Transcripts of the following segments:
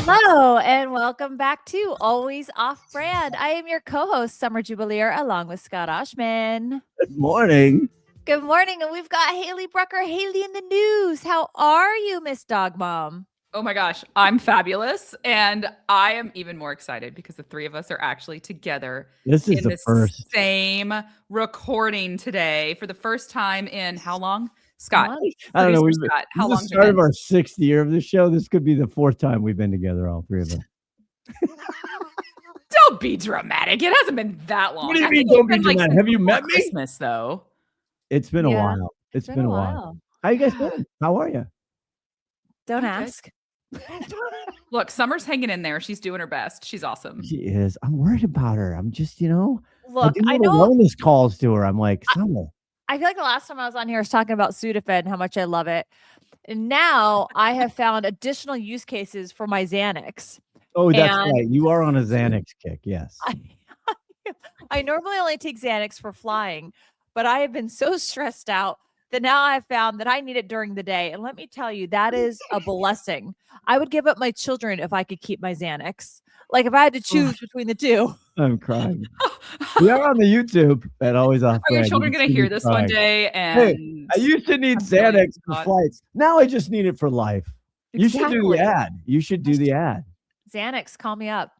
Hello, and welcome back to Always Off Brand. I am your co-host, Summer Jubeliere, along with Scott Ohsman. Good morning. Good morning, and we've got Hayley Brucker. Hayley in the news. How are you, Miss Dog Mom? Oh my gosh, I'm fabulous. And I am even more excited because the three of us are actually together This is in the first. same recording today for the first time in how long? Scott, I don't know. producer Scott, how long? This is the start of our 6th year of the show. This could be the 4th time we've been together, all three of us. Don't be dramatic. It hasn't been that long. What do you mean don't be dramatic? Have you met me? Christmas, though. It's been a while. It's been a while. How you guys doing? How are you? Don't ask. Look, Summer's hanging in there. She's doing her best. She's awesome. She is. I'm worried about her. I'm just, Look, I know wellness calls to her. I'm like, Summer. I feel like the last time I was on here, I was talking about Sudafed and how much I love it. And now I have found additional use cases for my Xanax. Oh, that's right. You are on a Xanax kick. Yes. I normally only take Xanax for flying, but I have been so stressed out that now I've found that I need it during the day. And let me tell you, that is a blessing. I would give up my children if I could keep my Xanax. Like if I had to choose between the two. I'm crying. We are on the YouTube at Always Off Brand. Are your children going to hear this one day? And hey, I used to need Xanax for flights. Now I just need it for life. Exactly. You should do the ad. You should do the ad. Xanax, call me up.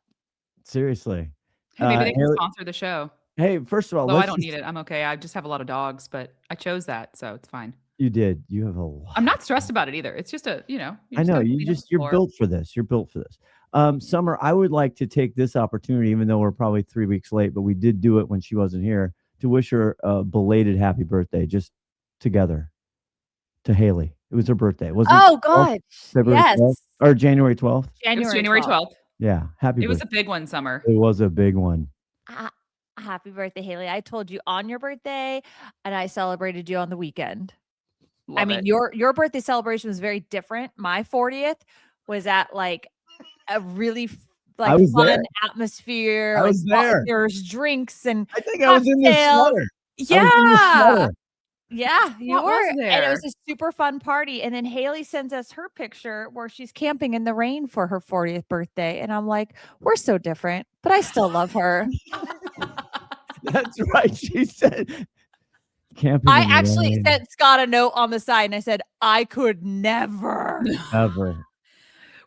Seriously. Hey, maybe they can sponsor the show. Hey, first of all, I don't need it. I'm okay. I just have a lot of dogs, but I chose that, so it's fine. You did. You have a lot. I'm not stressed about it either. It's just I know you're built for this. You're built for this. Summer, I would like to take this opportunity, even though we're probably 3 weeks late, but we did do it when she wasn't here, to wish her a belated happy birthday, just together, to Hayley. It was her birthday, wasn't it? Oh, God. Yes. 12th? Or January 12th? January 12th. Yeah. Happy birthday. It was a big one, Summer. It was a big one. Happy birthday, Hayley. I told you on your birthday, and I celebrated you on the weekend. Your birthday celebration was very different. My 40th was at like a really fun atmosphere. I was there. There's drinks and I think I was in the sweater. Yeah. Yeah, you were there. And it was a super fun party. And then Hayley sends us her picture where she's camping in the rain for her 40th birthday. And I'm like, we're so different, but I still love her. That's right. She said camping. I actually sent Scott a note on the side and I said, I could never. Ever.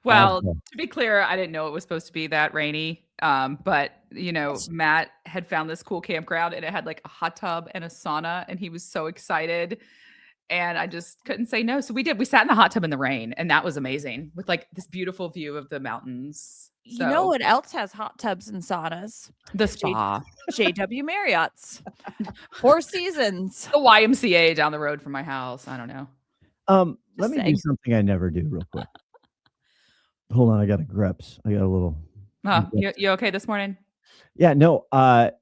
Well, to be clear, I didn't know it was supposed to be that rainy. But Matt had found this cool campground and it had like a hot tub and a sauna and he was so excited and I just couldn't say no. So we sat in the hot tub in the rain and that was amazing with like this beautiful view of the mountains. You know what else has hot tubs and saunas? The spa. JW Marriott's. 4 Seasons. The YMCA down the road from my house. I don't know. Let me do something I never do real quick. Hold on, I got a greps. I got a little. You okay this morning? Yeah, no. I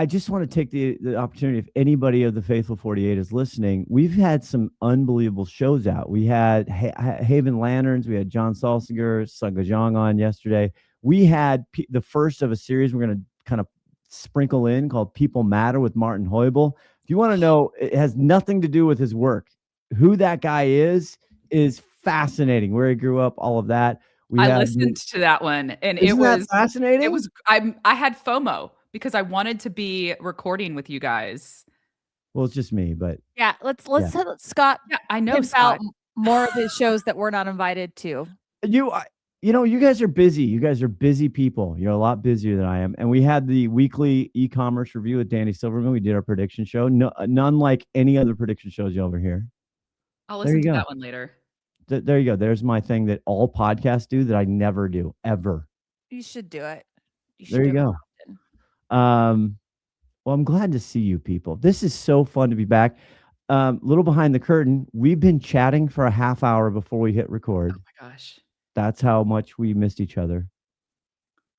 just want to take the opportunity. If anybody of the Faithful 48 is listening, we've had some unbelievable shows out. We had Haven Lanterns. We had John Salsinger, Sungajong on yesterday. We had the first of a series we're going to kind of sprinkle in called People Matter with Martin Heubel. If you want to know, it has nothing to do with his work. Who that guy is fascinating. Where he grew up, all of that. I listened to that one and it was fascinating. It was I had FOMO because I wanted to be recording with you guys. Well, it's just me, but yeah, let's have Scott. Yeah, I know Scott. More of his shows that we're not invited to. You guys are busy. You guys are busy people. You're a lot busier than I am. And we had the weekly e-commerce review with Danny Silverman. We did our prediction show. None like any other prediction shows you'll ever hear. I'll listen to that one later. There you go. There's my thing that all podcasts do that I never do, ever. You should do it. There you go. Well, I'm glad to see you people. This is so fun to be back. Little behind the curtain, we've been chatting for a half hour before we hit record. Oh my gosh. That's how much we missed each other.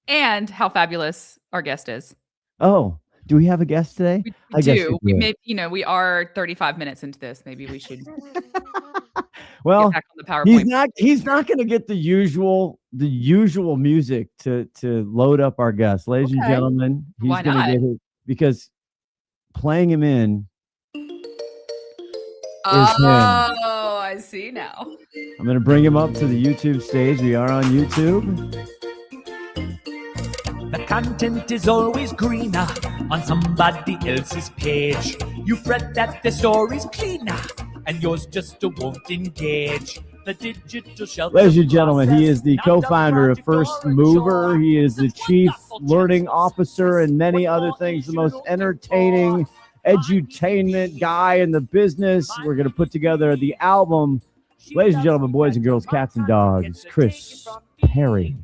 And how fabulous our guest is. Oh, do we have a guest today? We do. We are 35 minutes into this. Maybe we should well, get back on the PowerPoint. He's not going to get the usual music to load up our guest. Ladies and gentlemen, he's going to get it because playing him in is him. I I see now. I'm going to bring him up to the YouTube stage. We are on YouTube. The content is always greener on somebody else's page. You fret that the story's cleaner and yours just won't engage. The digital shelf. Ladies and gentlemen, he is the co-founder of Firstmovr. He is the chief learning officer and many other things. The most entertaining edutainment guy in the business. We're going to put together the album. Ladies and gentlemen, boys and girls, cats and dogs, Chris Perry.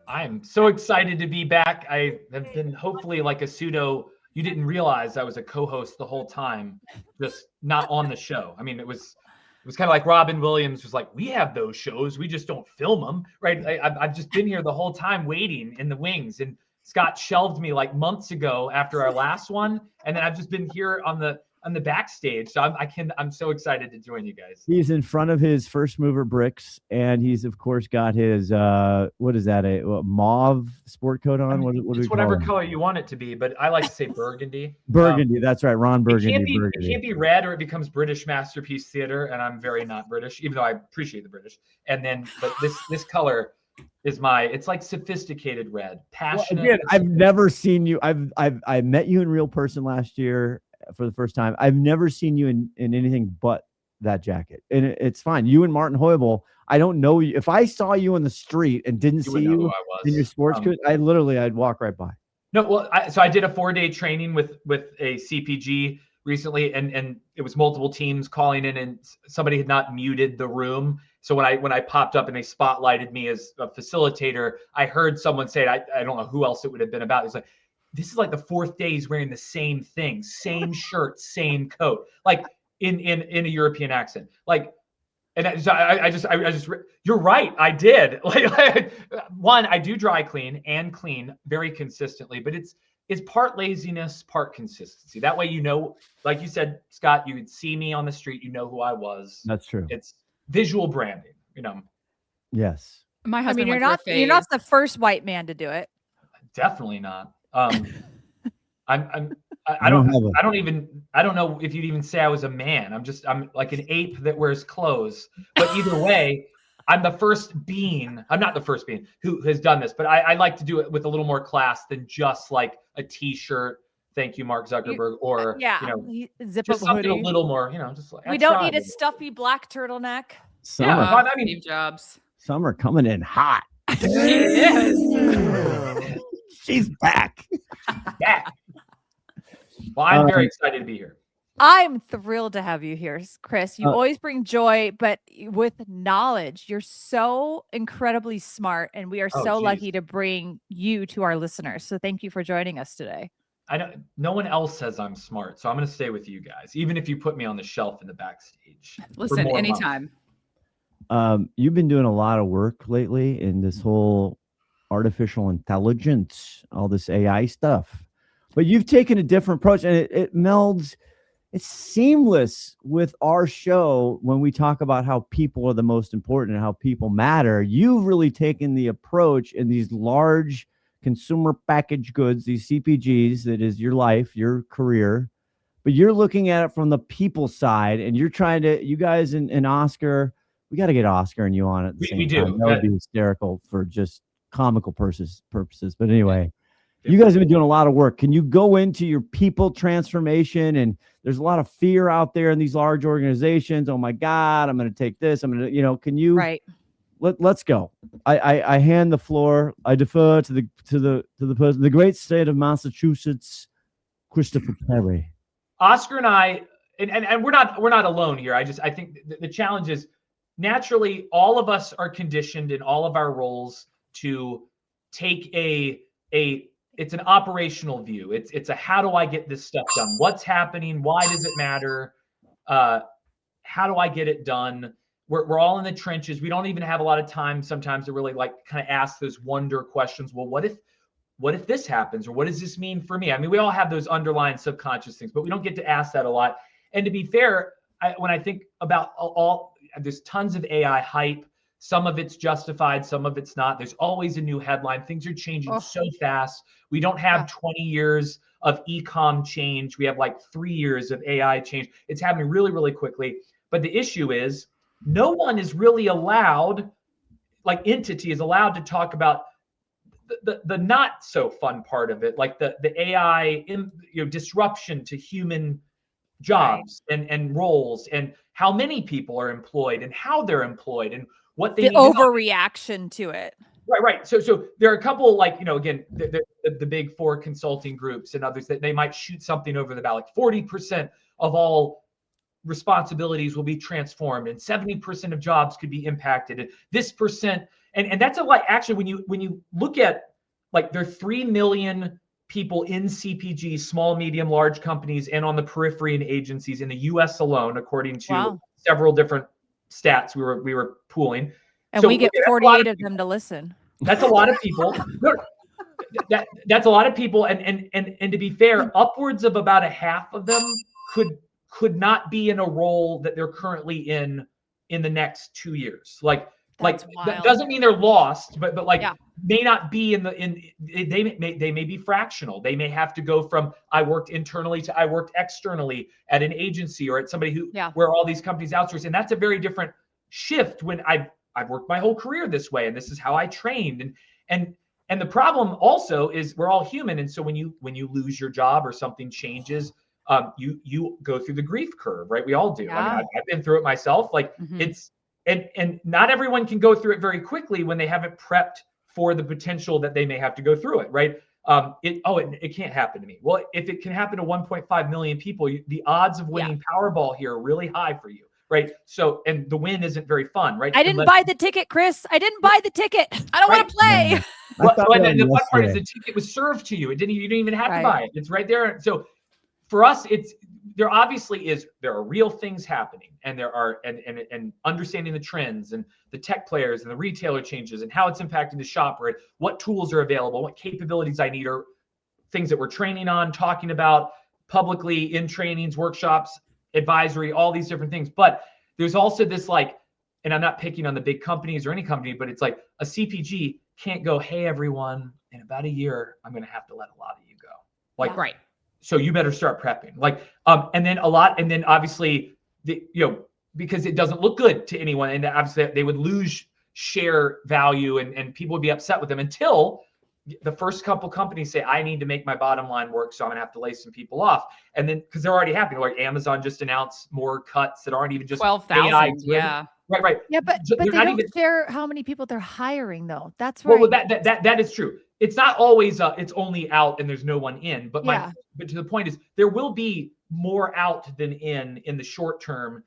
I'm so excited to be back. I have been hopefully like a pseudo. You didn't realize I was a co-host the whole time, just not on the show. I mean, it was kind of like Robin Williams was like, we have those shows, we just don't film them, right? I've just been here the whole time waiting in the wings, and Scott shelved me like months ago after our last one, and then I've just been here on the backstage. So I'm so excited to join you guys. He's in front of his Firstmovr bricks, and he's of course got his what is that, a mauve sport coat on? It's whatever color you want it to be, but I like to say burgundy. Burgundy, that's right, Ron Burgundy. It can't be red, or it becomes British Masterpiece Theater, and I'm very not British, even though I appreciate the British. And then, but this color is it's like sophisticated red, passionate. Well, again, I've never seen you. I met you in real person last year for the first time. I've never seen you in anything but that jacket, and it's fine. You and Martin Hoible, I don't know you. If I saw you in the street and didn't see you in your sports coat, I'd walk right by. No, well, so I did a 4-day training with a CPG recently, and it was multiple teams calling in, and somebody had not muted the room. So when I popped up and they spotlighted me as a facilitator, I heard someone say, I don't know who else it would have been about. It's like, this is like the 4th day he's wearing the same thing, same shirt, same coat, like in a European accent. Like, and I just, you're right. I did. Like, one, I do dry clean and clean very consistently, but it's part laziness, part consistency. That way, like you said, Scott, you would see me on the street, you know who I was. That's true. It's visual branding, Yes. My husband. you're not the first white man to do it. Definitely not. I don't know if you'd even say I was a man. I'm like an ape that wears clothes. But either way, I'm not the first being who has done this, but I like to do it with a little more class than just like a t-shirt. Thank you, Mark Zuckerberg, or zip just up something hoodie. a little more, just like We don't need a stuffy black turtleneck. Steve Jobs. Summer coming in hot. Yes. She's back. Back. Well, I'm very excited to be here. I'm thrilled to have you here, Chris. You always bring joy, but with knowledge. You're so incredibly smart, and we are lucky to bring you to our listeners. So thank you for joining us today. No one else says I'm smart, so I'm going to stay with you guys, even if you put me on the shelf in the backstage. Listen, anytime. You've been doing a lot of work lately in this whole artificial intelligence, all this AI stuff, but you've taken a different approach, and it melds. It's seamless with our show when we talk about how people are the most important and how people matter. You've really taken the approach in these large consumer packaged goods, these CPGs, that is your life, your career, but you're looking at it from the people side, and you're trying to, you guys and Oscar, we got to get Oscar and you on at the same we time. do. That would be hysterical for just comical purposes. But anyway, you guys have been doing a lot of work. Can you go into your people transformation? And there's a lot of fear out there in these large organizations. Oh my God, I'm going to take this. I'm going to, can you, right. Let's go. I hand the floor. I defer to the person, the great state of Massachusetts, Christopher Perry. Oscar and I, and we're not alone here. I think the challenge is, naturally, all of us are conditioned in all of our roles to take it's an operational view. It's a, how do I get this stuff done? What's happening? Why does it matter? How do I get it done? We're all in the trenches. We don't even have a lot of time sometimes to really kind of ask those wonder questions. Well, what if this happens? Or what does this mean for me? I mean, we all have those underlying subconscious things, but we don't get to ask that a lot. And to be fair, when I think about there's tons of AI hype. Some of it's justified, some of it's not. There's always a new headline. Things are changing so fast. We don't have 20 years of e-com change. We have 3 years of AI change. It's happening really, really quickly. But the issue is no one is really allowed, like entity is allowed to talk about the not so fun part of it, like the AI disruption to human jobs and roles, and how many people are employed and how they're employed and what they The need to know. overreaction to it. Right. So there are a couple, like, again, the big four consulting groups and others that they might shoot something over the bow, like 40% of all responsibilities will be transformed and 70% of jobs could be impacted. And this percent, and that's a lot. Actually, when you look at, like, there are 3 million people in CPG, small, medium, large companies, and on the periphery and agencies in the US alone, according to several different stats we were pooling. And So we get 48 of them to listen. That's a lot of people. That's a lot of people. And to be fair, upwards of about a half of them could not be in a role that they're currently in the next 2 years. That doesn't mean they're lost, but may not be they may be fractional. They may have to go from I worked internally to I worked externally at an agency or at somebody where all these companies outsource. And that's a very different shift when I've worked my whole career this way, and this is how I trained. And the problem also is we're all human. And so when you lose your job or something changes, you go through the grief curve, right? We all do. Yeah. I mean, I've been through it myself. It's, and not everyone can go through it very quickly when they haven't prepped for the potential that they may have to go through it, right? It can't happen to me. Well, if it can happen to 1.5 million people, the odds of winning Powerball here are really high for you. Right. So, and the win isn't very fun, right? I didn't buy the ticket, Chris. I didn't buy the ticket. I don't want to play. And the fun part is the ticket was served to you. You didn't even have to buy it. It's right there. So for us, there are real things happening, and there are, and understanding the trends and the tech players and the retailer changes and how it's impacting the shopper, what tools are available, what capabilities I need, or things that we're training on, talking about publicly in trainings, workshops, advisory, all these different things. But there's also this, and I'm not picking on the big companies or any company, but it's like a CPG can't go, hey, everyone, in about a year, I'm going to have to let a lot of you go. Right. So you better start prepping. And then obviously because it doesn't look good to anyone. And obviously they would lose share value and people would be upset with them until the first couple companies say, I need to make my bottom line work, so I'm gonna have to lay some people off. And then, because they're already happening, like Amazon just announced more cuts that aren't even just 12,000. Yeah. Right. Yeah, but they don't share how many people they're hiring, though. That's right. Well, that is true. It's not always it's only out and there's no one in. But but to the point is, there will be more out than in the short term,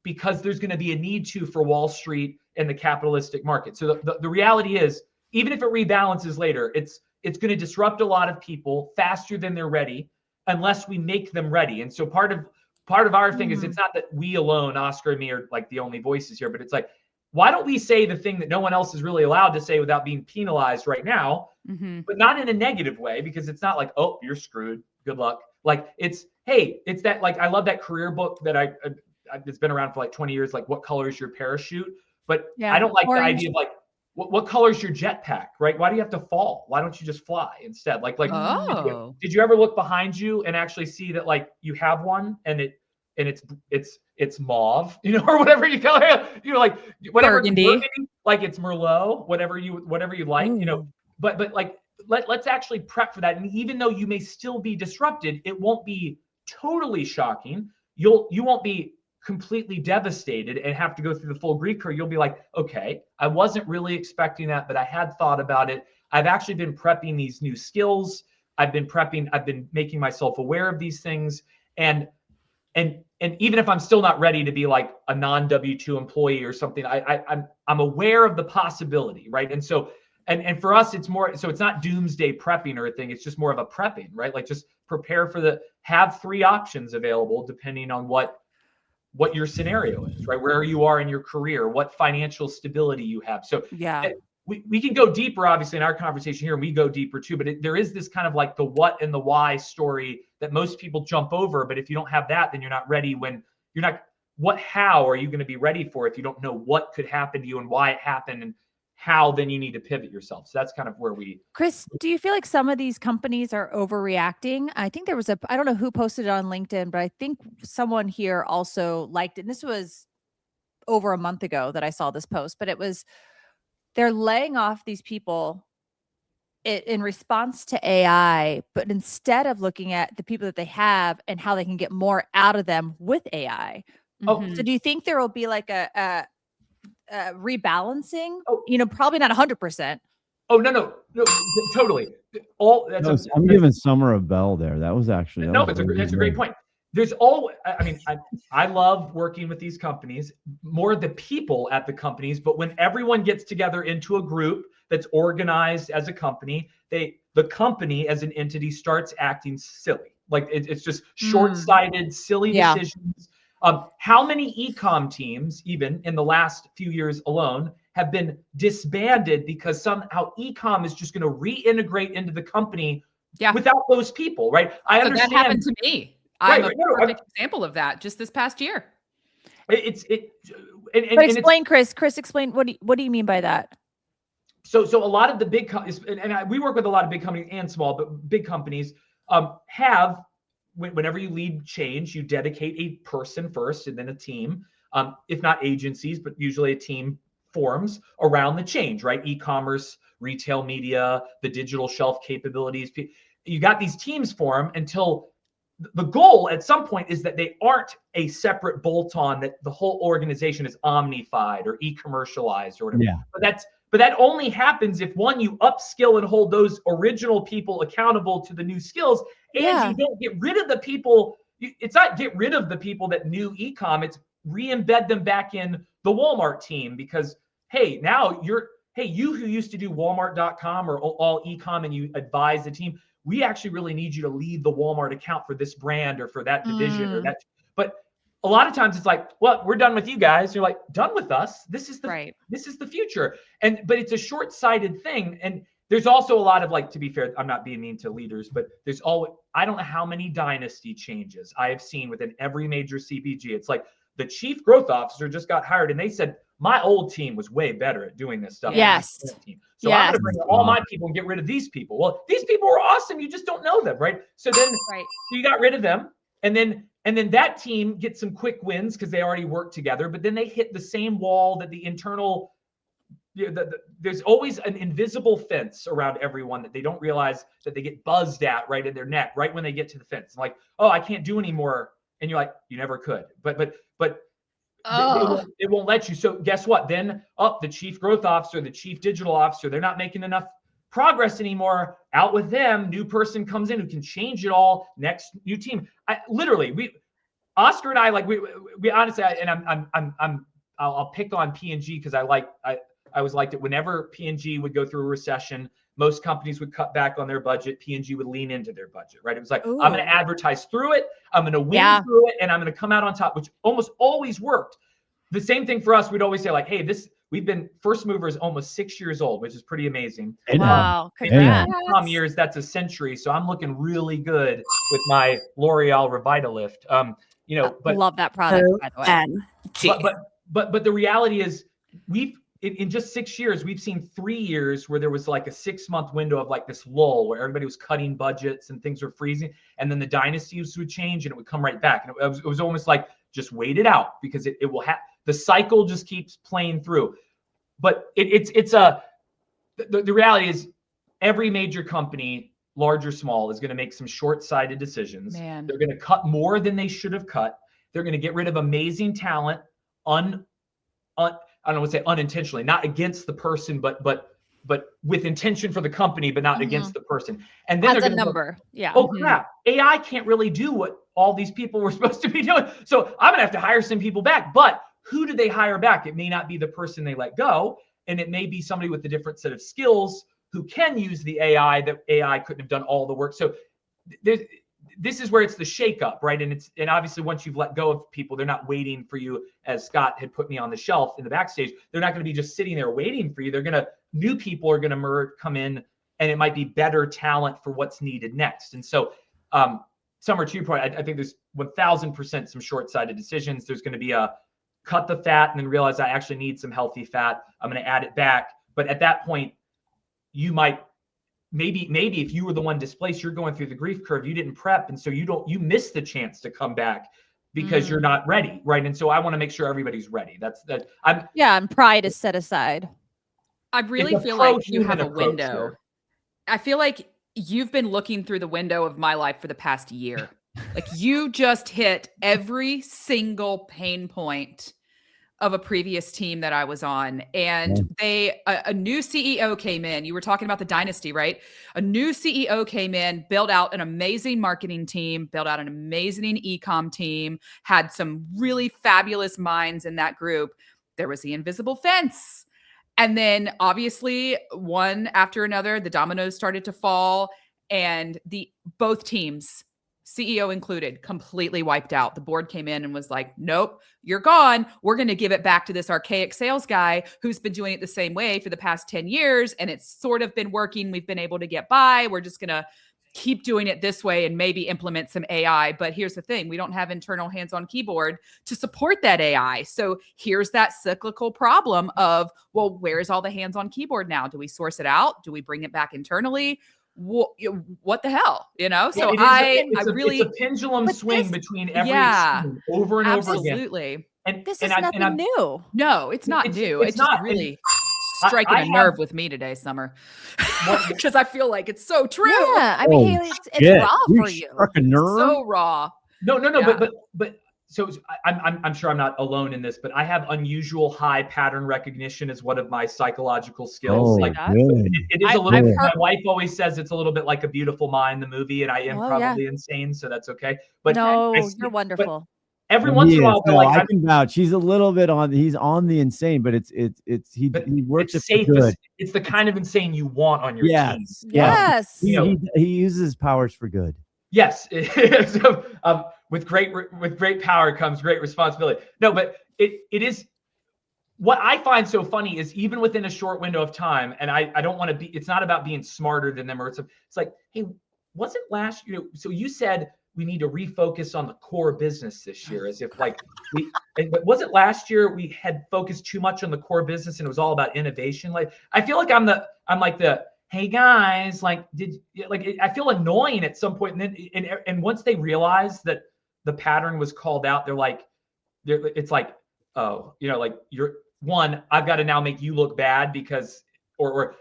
because there's going to be a need for Wall Street and the capitalistic market. So the reality is, even if it rebalances later, it's going to disrupt a lot of people faster than they're ready, unless we make them ready. And so part of our thing is, it's not that we alone, Oscar and me, are like the only voices here, but it's like, why don't we say the thing that no one else is really allowed to say without being penalized right now, but not in a negative way, because it's not like, oh, you're screwed, good luck. Like it's that, like, I love that career book that it's been around for like 20 years, like What Color Is Your Parachute? But I don't like the idea of like, what color is your jetpack, right? Why do you have to fall? Why don't you just fly instead? Did you ever look behind you and actually see that, like, you have one and it's mauve, or whatever you call it, like whatever, burgundy, like it's Merlot, whatever you like, but like let's actually prep for that. And even though you may still be disrupted, it won't be totally shocking. You won't be completely devastated and have to go through the full grief curve. You'll be like, okay, I wasn't really expecting that, but I had thought about it. I've actually been prepping these new skills. I've been making myself aware of these things. And even if I'm still not ready to be like a non-W2 employee or something, I'm aware of the possibility, right? And so, and for us, it's more, so it's not doomsday prepping or a thing. It's just more of a prepping, right? Like, just prepare have 3 options available depending on what your scenario is, right? Where you are in your career, what financial stability you have. So we can go deeper, obviously, in our conversation here, and we go deeper too, but there is this kind of like the what and the why story that most people jump over. But if you don't have that, then you're not ready how are you going to be ready for if you don't know what could happen to you and why it happened, and how then you need to pivot yourself. So that's kind of where Chris, do you feel like some of these companies are overreacting? I think there was I don't know who posted it on LinkedIn, but I think someone here also liked it. And this was over a month ago that I saw this post, but it was, they're laying off these people in response to AI, but instead of looking at the people that they have and how they can get more out of them with AI. Oh, So do you think there will be like a rebalancing? Oh. Probably not 100%. Oh, no, totally. I'm giving Summer a bell there. That was actually that's a great point. There's I love working with these companies, more the people at the companies, but when everyone gets together into a group that's organized as a company, the company as an entity starts acting silly. Like it's just short-sighted, silly decisions. How many e-com teams, even in the last few years alone, have been disbanded because somehow e-com is just going to reintegrate into the company without those people, right? I understand. That happened to me. I'm a perfect example of that just this past year. Explain, Chris. Chris, explain what do you mean by that? So a lot of the big companies, we work with a lot of big companies and small, but big companies have, whenever you lead change, you dedicate a person first and then a team, if not agencies, but usually a team forms around the change, right? E-commerce, retail media, the digital shelf capabilities. You got these teams form until the goal at some point is that they aren't a separate bolt-on, that the whole organization is omnified or e-commercialized or whatever. Yeah. But that only happens if, one, you upskill and hold those original people accountable to the new skills, and you don't get rid of the people. It's not get rid of the people that knew e-com, it's re-embed them back in the Walmart team, because, hey, now you who used to do Walmart.com or all e-com and you advise the team, we actually really need you to lead the Walmart account for this brand or for that division or that. But a lot of times it's like, well, we're done with you guys. You're like, done with us. This is the future. But it's a short-sighted thing. And there's also a lot of, like, to be fair, I'm not being mean to leaders, but there's always, I don't know how many dynasty changes I have seen within every major CPG. It's like the chief growth officer just got hired and they said, my old team was way better at doing this stuff. Yes. So I'm going to bring all my people and get rid of these people. Well, these people were awesome. You just don't know them, right? So then you got rid of them. And then that team gets some quick wins because they already work together, but then they hit the same wall that the internal, there's always an invisible fence around everyone that they don't realize that they get buzzed at right in their neck, right when they get to the fence. Like, oh, I can't do anymore. And you're like, you never could. But it won't let you. So guess what? Then the chief growth officer, the chief digital officer, they're not making enough progress anymore. Out with them. New person comes in who can change it all. Next new team. Oscar and I, like we honestly, and I'll pick on P&G because I always liked it. Whenever P&G would go through a recession, most companies would cut back on their budget. P&G would lean into their budget, right? It was like, I'm going to advertise through it. I'm going to win through it. And I'm going to come out on top, which almost always worked. The same thing for us. We'd always say, like, hey, we've been Firstmovr is almost 6 years old, which is pretty amazing. Wow. Congrats. Years, that's a century. So I'm looking really good with my L'Oreal Revitalift. But love that product, by the way. But the reality is in just 6 years, we've seen 3 years where there was like a 6-month window of like this lull where everybody was cutting budgets and things were freezing. And then the dynasties would change and it would come right back. And it was almost like, just wait it out because it will have, the cycle just keeps playing through. But the reality is every major company, large or small, is going to make some short-sighted decisions. Man. They're going to cut more than they should have cut. They're going to get rid of amazing talent I don't want to say unintentionally, not against the person, but with intention for the company, but not against the person. And then as a number. Oh crap, AI can't really do what all these people were supposed to be doing. So I'm gonna have to hire some people back. But who do they hire back? It may not be the person they let go, and it may be somebody with a different set of skills who can use the AI that AI couldn't have done all the work. So this is where it's the shakeup, right? And obviously once you've let go of people, they're not waiting for you, as Scott had put me on the shelf in the backstage. They're not going to be just sitting there waiting for you. New people are going to come in, and it might be better talent for what's needed next. And so, Summer, to your point, I think there's 1000% some short-sighted decisions. There's going to be a cut the fat and then realize I actually need some healthy fat. I'm going to add it back. But at that point, you might, maybe if you were the one displaced, you're going through the grief curve, you didn't prep. And so you miss the chance to come back. because you're not ready, right? And so I want to make sure everybody's ready. And pride is set aside. I really It's a feel like you have a pro-human approach window. here. I feel like you've been looking through the window of my life for the past year. Like you just hit every single pain point of a previous team that I was on. And a new CEO came in. You were talking about the dynasty, right? A new CEO came in, built out an amazing marketing team, built out an amazing e-com team, had some really fabulous minds in that group. There was the invisible fence. And then obviously one after another, the dominoes started to fall, and both teams, CEO included, completely wiped out. The board came in and was like, nope, you're gone. We're going to give it back to this archaic sales guy who's been doing it the same way for the past 10 years. And it's sort of been working. We've been able to get by. We're just going to keep doing it this way and maybe implement some AI. But here's the thing. We don't have internal hands-on keyboard to support that AI. So here's that cyclical problem of, well, where's all the hands-on keyboard now? Do we source it out? Do we bring it back internally? What the hell, So it's a pendulum swing between every extreme over and over again. Absolutely. And this is nothing new. No, it's not new. It's just really striking a nerve with me today, Summer, because I feel like it's so true. Yeah, I mean, Hayley, it's raw for you. Struck a nerve. So raw. No, but so I'm sure I'm not alone in this, but I have unusual high pattern recognition as one of my psychological skills. It is a little. My wife always says it's a little bit like A Beautiful Mind, the movie, and I am probably insane, so that's okay. But no, you're wonderful. Every once in a while, I can vouch. He's a little bit he's on the insane, but he works it for good. It's the kind of insane you want on your team. Yes. He uses his powers for good. Yes. So, with great power comes great responsibility. No, but it is what I find so funny is even within a short window of time, and I don't want to be. It's not about being smarter than them, or it's like, hey, wasn't last so you said we need to refocus on the core business this year, as if but wasn't last year we had focused too much on the core business and it was all about innovation? Like I feel like I'm like the hey guys, I feel annoying at some point, and once they realize that the pattern was called out, it's like, oh, you're one, I've got to now make you look bad because or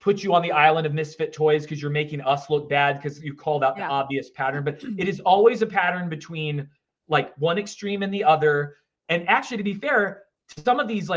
put you on the island of misfit toys because you're making us look bad because you called out the obvious pattern. But it is always a pattern between like one extreme and the other. And actually, to be fair, some of these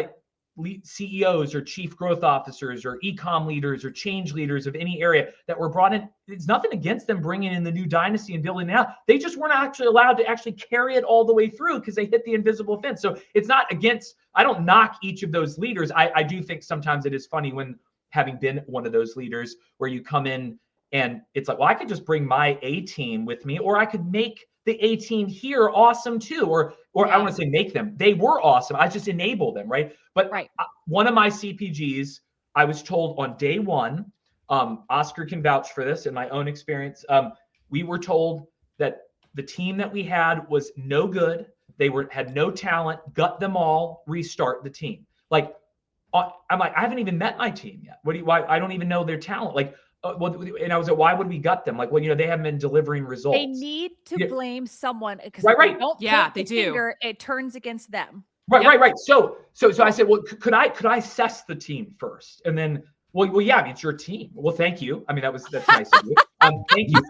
CEOs or chief growth officers or e-com leaders or change leaders of any area that were brought in, it's nothing against them bringing in the new dynasty and building it out. They just weren't actually allowed to actually carry it all the way through because they hit the invisible fence. So it's not against, I don't knock each of those leaders. I do think sometimes it is funny when, having been one of those leaders, where you come in and it's like, well, I could just bring my A team with me, or I could make the A team here awesome too, or I want to say make them. They were awesome. I just enable them, right? But one of my CPGs, I was told on day one, Oscar can vouch for this in my own experience. We were told that the team that we had was no good. They had no talent. Gut them all. Restart the team. I'm like, I haven't even met my team yet. Why? I don't even know their talent. And I was like, why would we gut them? they haven't been delivering results. They need to blame someone because right. They do. It turns against them. Right. So I said, well, could I assess the team first? And then, well, yeah, I mean, it's your team. Well, thank you. I mean, that's nice of you. Thank you.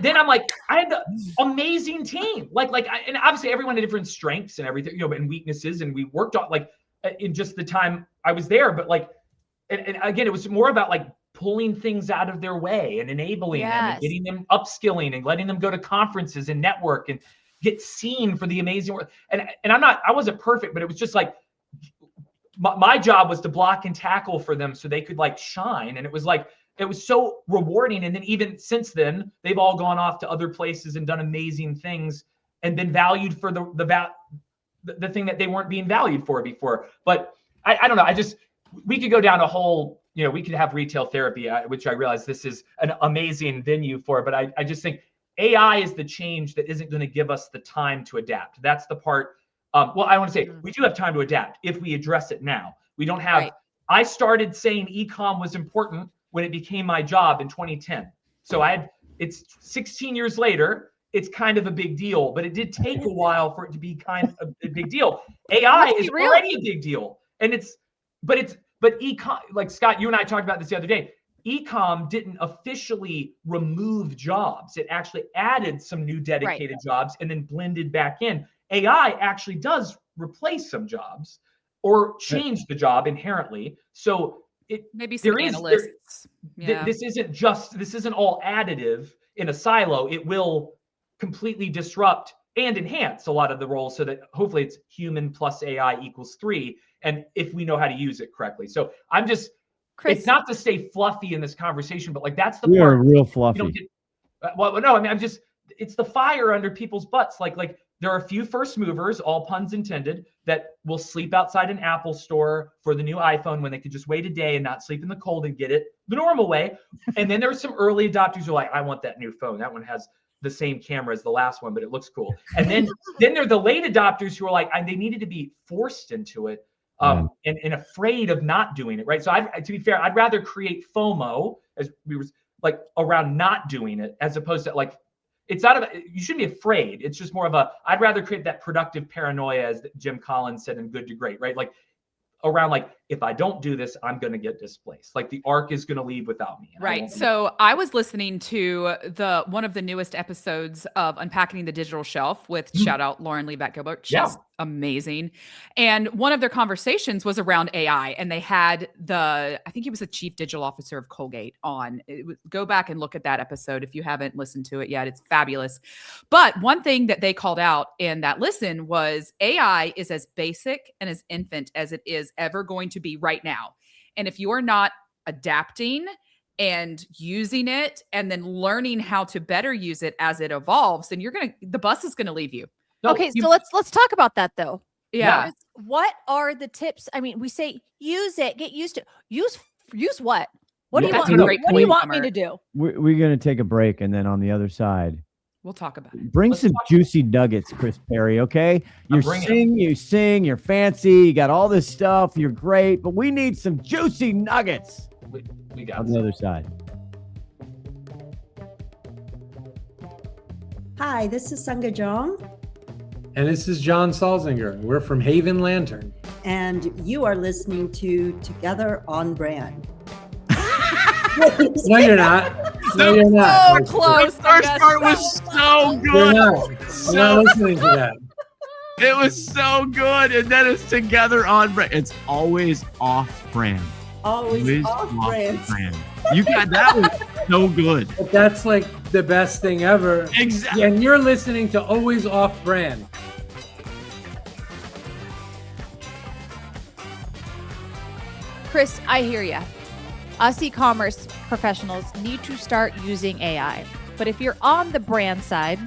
Then I'm like, I had the amazing team. And obviously everyone had different strengths and everything, and weaknesses, and we worked on in just the time I was there, but and again, it was more about pulling things out of their way and enabling them and getting them upskilling and letting them go to conferences and network and get seen for the amazing work. And I wasn't perfect, but it was just my job was to block and tackle for them so they could shine. And it was so rewarding. And then even since then, they've all gone off to other places and done amazing things and been valued for the thing that they weren't being valued for before. But I don't know. We could go down a whole, we could have retail therapy, which I realize this is an amazing venue for, but I just think AI is the change that isn't going to give us the time to adapt. That's the part. Well, I want to say we do have time to adapt if we address it now. We don't have, I started saying e-com was important when it became my job in 2010. So it's 16 years later. it's kind of a big deal, but it did take a while for it to be kind of a big deal. AI is already a big deal. And but ecom, like Scott, you and I talked about this the other day. Ecom didn't officially remove jobs. It actually added some new dedicated jobs and then blended back in. AI actually does replace some jobs or change the job inherently. So maybe some analysts. This isn't all additive in a silo. It will completely disrupt and enhance a lot of the roles so that hopefully it's human plus AI equals 3. And if we know how to use it correctly. So I'm just, Chris, it's not to stay fluffy in this conversation, but like that's the part. You're real fluffy. Well, no, I mean, it's the fire under people's butts. Like there are a few first movers, all puns intended, that will sleep outside an Apple store for the new iPhone when they could just wait a day and not sleep in the cold and get it the normal way. And then there are some early adopters who are like, I want that new phone. That one has the same camera as the last one, but it looks cool. And then there are the late adopters who are like, they needed to be forced into it. And afraid of not doing it, right? So to be fair, I'd rather create FOMO as we were like around not doing it, as opposed to like, it's not you shouldn't be afraid. It's just more of I'd rather create that productive paranoia, as Jim Collins said in Good to Great, right? Like around like, if I don't do this, I'm going to get displaced. Like the ark is going to leave without me. Right. So I was listening to one of the newest episodes of Unpacking the Digital Shelf with shout out Lauren Leaback Gilbert. She's amazing. And one of their conversations was around AI, and they had I think he was the chief digital officer of Colgate on. Go back and look at that episode if you haven't listened to it yet. It's fabulous. But one thing that they called out in that listen was AI is as basic and as infant as it is ever going to be right now. And if you are not adapting and using it and then learning how to better use it as it evolves, then the bus is going to leave you. Okay, so let's talk about that though. Yeah. What are the tips? I mean, we say use it, get used to use what? What do you want? What do you want me to do? We're going to take a break, and then on the other side, we'll talk about it. Bring some juicy nuggets, Chris Perry. Okay, you sing, you're fancy, you got all this stuff, you're great, but we need some juicy nuggets. We got on the other side. Hi, this is Sangha Jong. And this is John Salzinger. We're from Haven Lantern. And you are listening to Together on Brand. No, you're not. No, you're not. So close. The first part was so good. You're not. You're not listening to that. It was so good. And then it's Together on Brand. It's always off brand. Always off brand. You got that one so good. But that's like the best thing ever. Exactly. And you're listening to Always Off Brand. Chris, I hear you. Us e-commerce professionals need to start using AI. But if you're on the brand side,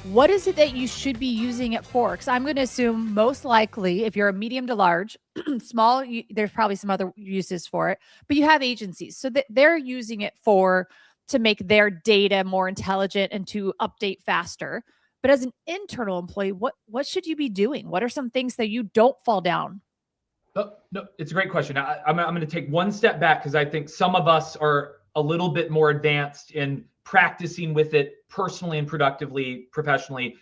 what is it that you should be using it for? Because I'm going to assume most likely, if you're a medium to large, small, there's probably some other uses for it. But you have agencies, so that they're using it to make their data more intelligent and to update faster. But as an internal employee, what should you be doing? What are some things that you don't fall down? No, it's a great question. I'm going to take one step back because I think some of us are a little bit more advanced in practicing with it personally and productively, professionally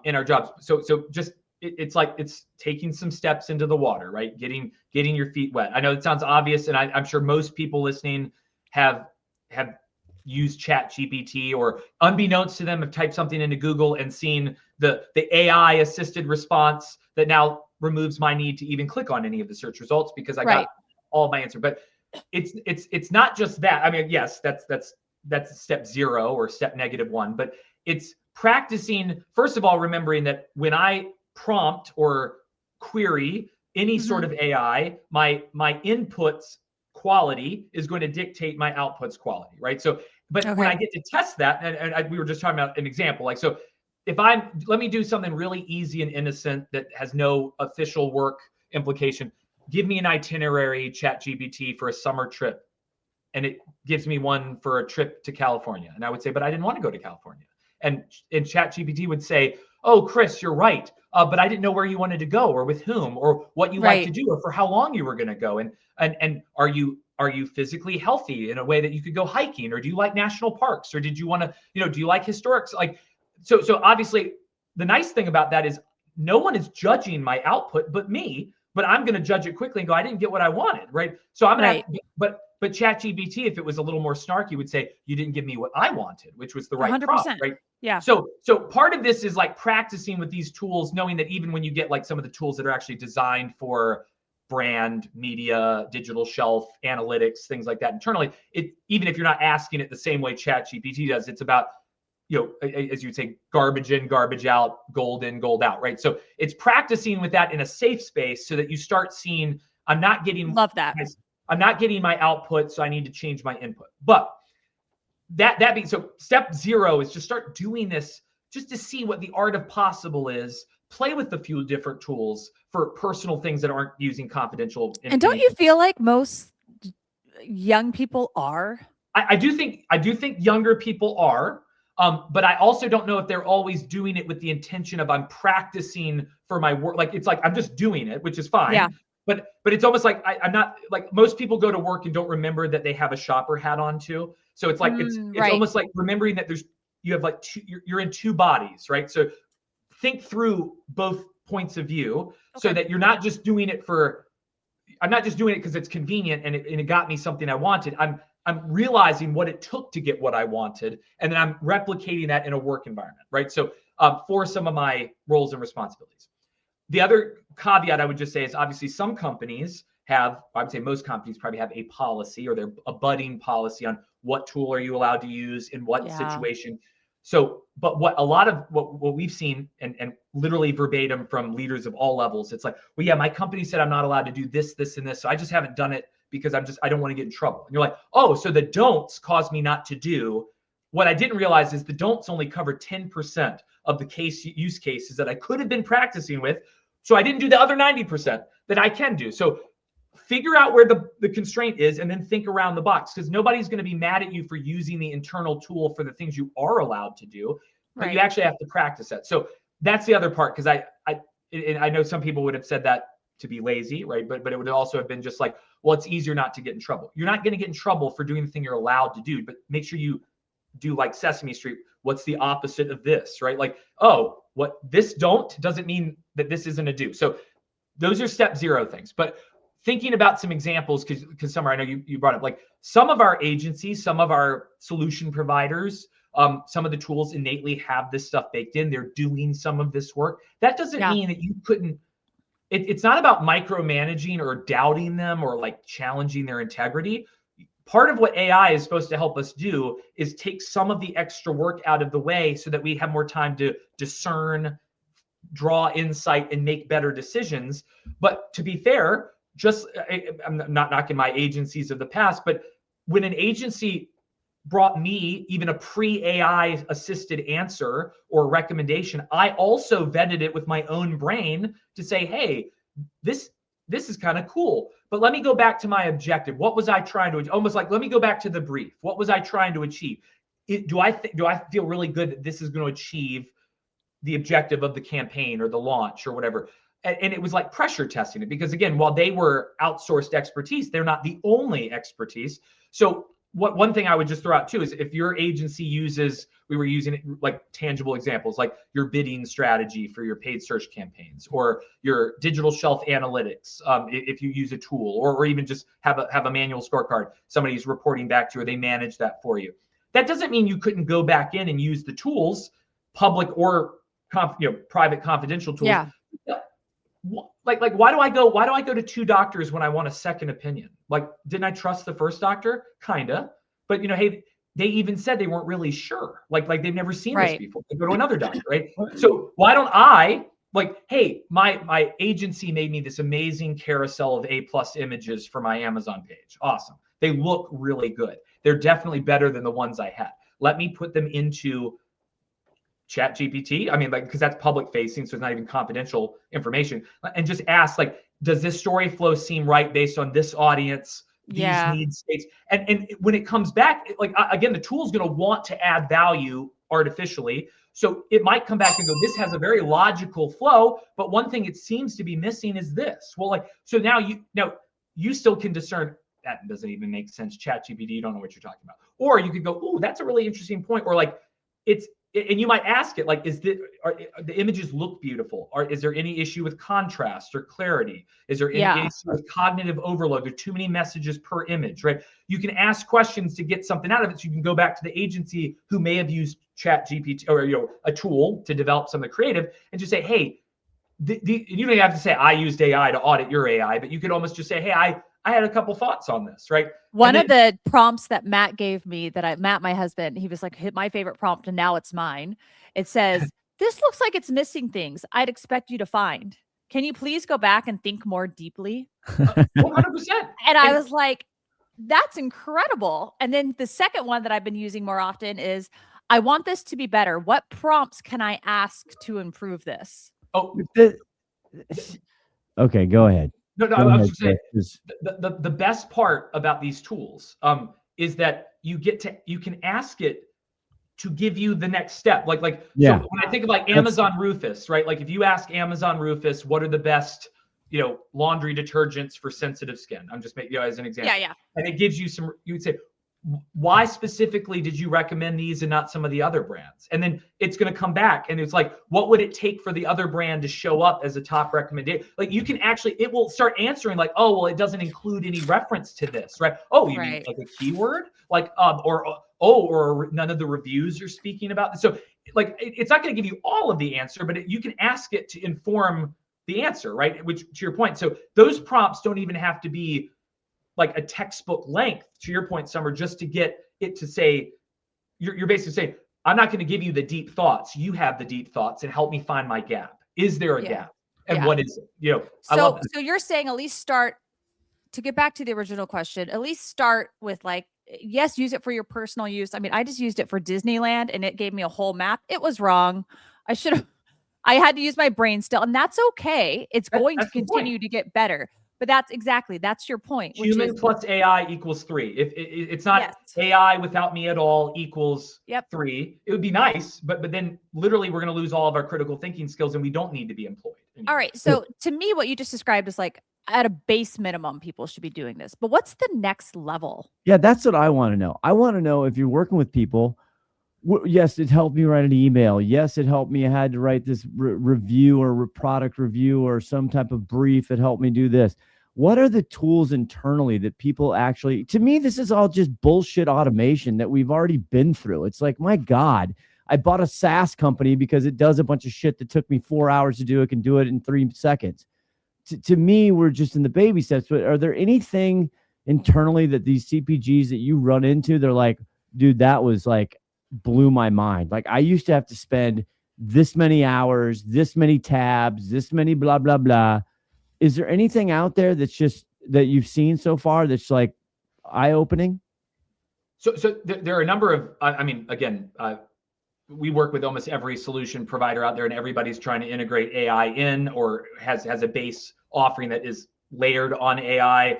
in our jobs. So just it's like it's taking some steps into the water, right? Getting your feet wet. I know it sounds obvious, and I'm sure most people listening have used ChatGPT, or unbeknownst to them have typed something into Google and seen the AI assisted response that now removes my need to even click on any of the search results because I got all of my answer. But it's not just that. I mean, yes, that's step 0 or step -1, but it's practicing, first of all, remembering that when I prompt or query any sort of AI, my inputs quality is going to dictate my outputs quality, right? So, but when I get to test that, and we were just talking about an example, like, so if let me do something really easy and innocent that has no official work implication. Give me an itinerary, ChatGPT, for a summer trip. And it gives me one for a trip to California. And I would say, but I didn't want to go to California. And ChatGPT would say, oh, Chris, you're right. But I didn't know where you wanted to go or with whom or what you like to do or for how long you were going to go. And are you are you physically healthy in a way that you could go hiking, or do you like national parks, or did you want to, do you like historics? Like, so obviously the nice thing about that is no one is judging my output but me, but I'm going to judge it quickly and go, I didn't get what I wanted, right? So I'm going to, but ChatGPT, if it was a little more snarky, would say, you didn't give me what I wanted, which was the right 100%. prompt, right? Yeah. So part of this is like practicing with these tools, knowing that even when you get like some of the tools that are actually designed for brand, media, digital shelf, analytics, things like that internally, even if you're not asking it the same way ChatGPT does, it's about, as you would say, garbage in, garbage out, gold in, gold out, right? So it's practicing with that in a safe space so that you start seeing, I'm not getting my output, so I need to change my input. But that being, so step 0 is just start doing this just to see what the art of possible is. Play with a few different tools for personal things that aren't using confidential information. And don't you feel like most young people are? I do think younger people are. But I also don't know if they're always doing it with the intention of I'm practicing for my work. Like, it's like, I'm just doing it, which is fine. Yeah. But it's almost like I'm not, like, most people go to work and don't remember that they have a shopper hat on too. So it's like, it's right. Almost like remembering that you have like you're in two bodies, right? So think through both points of view so that you're not just doing it I'm not just doing it because it's convenient and it got me something I wanted. I'm realizing what it took to get what I wanted, and then I'm replicating that in a work environment, right? So for some of my roles and responsibilities. The other caveat I would just say is obviously some companies have, I would say most companies probably have a policy, or they're a budding policy on what tool are you allowed to use in what situation. So, but what a lot of what we've seen, and literally verbatim from leaders of all levels, it's like, well, yeah, my company said I'm not allowed to do this, this, and this, so I just haven't done it because I don't want to get in trouble. And you're like, oh, so the don'ts cause me not to do. What I didn't realize is the don'ts only cover 10% of the use cases that I could have been practicing with. So I didn't do the other 90% that I can do. So figure out where the constraint is and then think around the box, because nobody's going to be mad at you for using the internal tool for the things you are allowed to do, but you actually have to practice that. So that's the other part, because I know some people would have said that to be lazy, right? But it would also have been just like, well, it's easier not to get in trouble. You're not going to get in trouble for doing the thing you're allowed to do, but make sure you do like Sesame Street. What's the opposite of this, right? Like, oh, what this don't doesn't mean that this isn't a do. So those are step 0 things. But thinking about some examples, because Summer, I know you brought up, like some of our agencies, some of our solution providers, some of the tools innately have this stuff baked in. They're doing some of this work. That doesn't mean that you couldn't. It's not about micromanaging or doubting them or like challenging their integrity. Part of what AI is supposed to help us do is take some of the extra work out of the way so that we have more time to discern, draw insight, and make better decisions. But to be fair, I'm not knocking my agencies of the past, but when an agency brought me even a pre-AI assisted answer or recommendation, I also vetted it with my own brain to say, hey, this is kind of cool, but let me go back to my objective. What was I trying to, almost like, let me go back to the brief. What was I trying to achieve? Do I feel really good that this is going to achieve the objective of the campaign or the launch or whatever? And it was like pressure testing it, because again, while they were outsourced expertise, they're not the only expertise. So one thing I would just throw out too is if your agency we were using it like tangible examples, like your bidding strategy for your paid search campaigns or your digital shelf analytics. If you use a tool or even just have a manual scorecard, somebody's reporting back to you, or they manage that for you. That doesn't mean you couldn't go back in and use the tools, public or private confidential tools. Yeah. Like why do I go to 2 doctors when I want a second opinion? Like, didn't I trust the first doctor? Kinda. But hey, they even said they weren't really sure. Like they've never seen this before. They go to another doctor, right? So why don't I, like, hey, my agency made me this amazing carousel of A+ images for my Amazon page. Awesome. They look really good. They're definitely better than the ones I had. Let me put them into ChatGPT. I mean, like, because that's public facing, so it's not even confidential information. And just ask, like, does this story flow seem right based on this audience, these need states? And when it comes back, like, again, the tool is going to want to add value artificially. So it might come back and go, this has a very logical flow, but one thing it seems to be missing is this. Well, like, so now you still can discern, that doesn't even make sense. ChatGPT, you don't know what you're talking about. Or you could go, oh, that's a really interesting point. Or like and you might ask it, like, are the images look beautiful? Or is there any issue with contrast or clarity? Is there any issue with cognitive overload? There are too many messages per image, right? You can ask questions to get something out of it. So you can go back to the agency who may have used ChatGPT or a tool to develop some of the creative and just say, hey, you don't have to say I used AI to audit your AI, but you could almost just say, hey, I had a couple thoughts on this, right? One of the prompts that Matt gave me Matt, my husband, he was like, hit my favorite prompt and now it's mine. It says, this looks like it's missing things I'd expect you to find. Can you please go back and think more deeply? 100%. And I was like, that's incredible. And then the second one that I've been using more often is, I want this to be better. What prompts can I ask to improve this? Oh, okay, go ahead. No, I was just saying the best part about these tools is that you can ask it to give you the next step. So when I think of like Amazon Rufus, right? Like if you ask Amazon Rufus, what are the best, laundry detergents for sensitive skin? I'm just making as an example. Yeah. And it gives you you would say, why specifically did you recommend these and not some of the other brands? And then it's going to come back and it's like, what would it take for the other brand to show up as a top recommendation? Like you can it will start answering like, oh, well, it doesn't include any reference to this, right? Oh, you mean like a keyword? Like, or none of the reviews you're speaking about. So like, it's not going to give you all of the answer, but you can ask it to inform the answer, right? Which to your point. So those prompts don't even have to be like a textbook length, to your point, Summer, just to get it to say, you're basically saying, I'm not going to give you the deep thoughts. You have the deep thoughts and help me find my gap. Is there a gap? And what is it? So you're saying at least start, to get back to the original question, at least start with like, yes, use it for your personal use. I mean, I just used it for Disneyland and it gave me a whole map. It was wrong. I had to use my brain still, and that's okay. It's going to continue to get better. But that's your point. Human plus AI equals 3. If it's not AI without me at all equals 3, it would be nice. But then literally we're going to lose all of our critical thinking skills and we don't need to be employed anymore. All right. So to me, what you just described is like at a base minimum, people should be doing this. But what's the next level? Yeah, that's what I want to know. I want to know if you're working with people. Yes, it helped me write an email. Yes, it helped me. I had to write this review or product review or some type of brief. It helped me do this. What are the tools internally that people actually, to me, this is all just bullshit automation that we've already been through. It's like, my God, I bought a SaaS company because it does a bunch of shit that took me 4 hours to do. It can do it in 3 seconds. To me, we're just in the baby steps. But are there anything internally that these CPGs that you run into, they're like, dude, that was like, blew my mind. Like I used to have to spend this many hours, this many tabs, this many blah, blah, blah. Is there anything out there that's just that you've seen so far that's like eye-opening? So there are a number of, again, we work with almost every solution provider out there and everybody's trying to integrate AI in or has a base offering that is layered on AI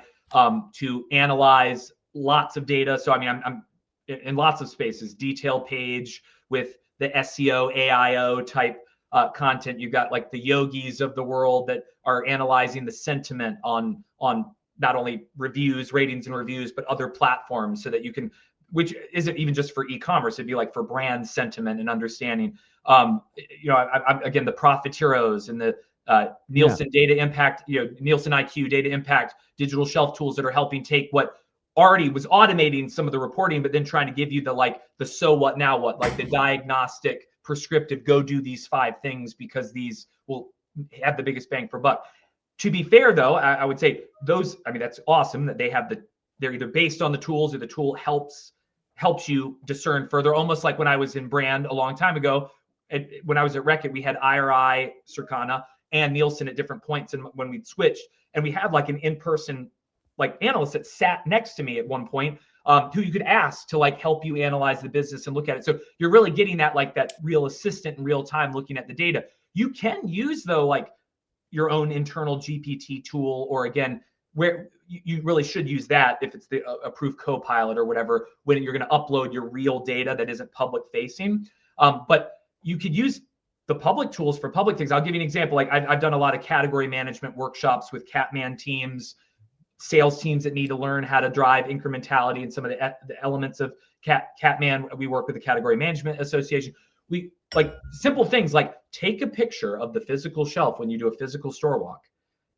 to analyze lots of data. So, I'm in lots of spaces, detail page with the SEO, AIO type content. You've got like the yogis of the world that are analyzing the sentiment on not only reviews, ratings and reviews, but other platforms so that you can, which isn't even just for e-commerce, it'd be like for brand sentiment and understanding. Again, the Profiteros and the Nielsen data impact, Nielsen IQ data impact, digital shelf tools that are helping take what already was automating some of the reporting, but then trying to give you the so what, now what, like the diagnostic prescriptive, go do these 5 things because these will have the biggest bang for buck. To be fair though, I would say those, that's awesome that they're either based on the tools or the tool helps you discern further. Almost like when I was in brand a long time ago, when I was at Reckitt, we had IRI, Circana, and Nielsen at different points. And when we'd switched, and we had like an in-person like analyst that sat next to me at one point, who you could ask to like help you analyze the business and look at it. So you're really getting that real assistant in real time looking at the data. You can use though like your own internal GPT tool, or again, where you really should use that if it's the approved Copilot or whatever, when you're going to upload your real data that isn't public facing. But you could use the public tools for public things. I'll give you an example. Like I've done a lot of category management workshops with Catman teams. sales teams that need to learn how to drive incrementality and some of the elements of Catman. We work with the Category Management Association. We like simple things like take a picture of the physical shelf when you do a physical store walk.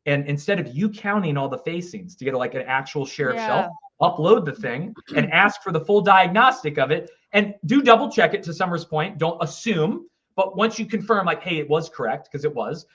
And instead of you counting all the facings to get like an actual share of shelf, upload the thing and ask for the full diagnostic of it, and do double check it to Summer's point. Don't assume, but once you confirm like, hey, it was correct, because it was,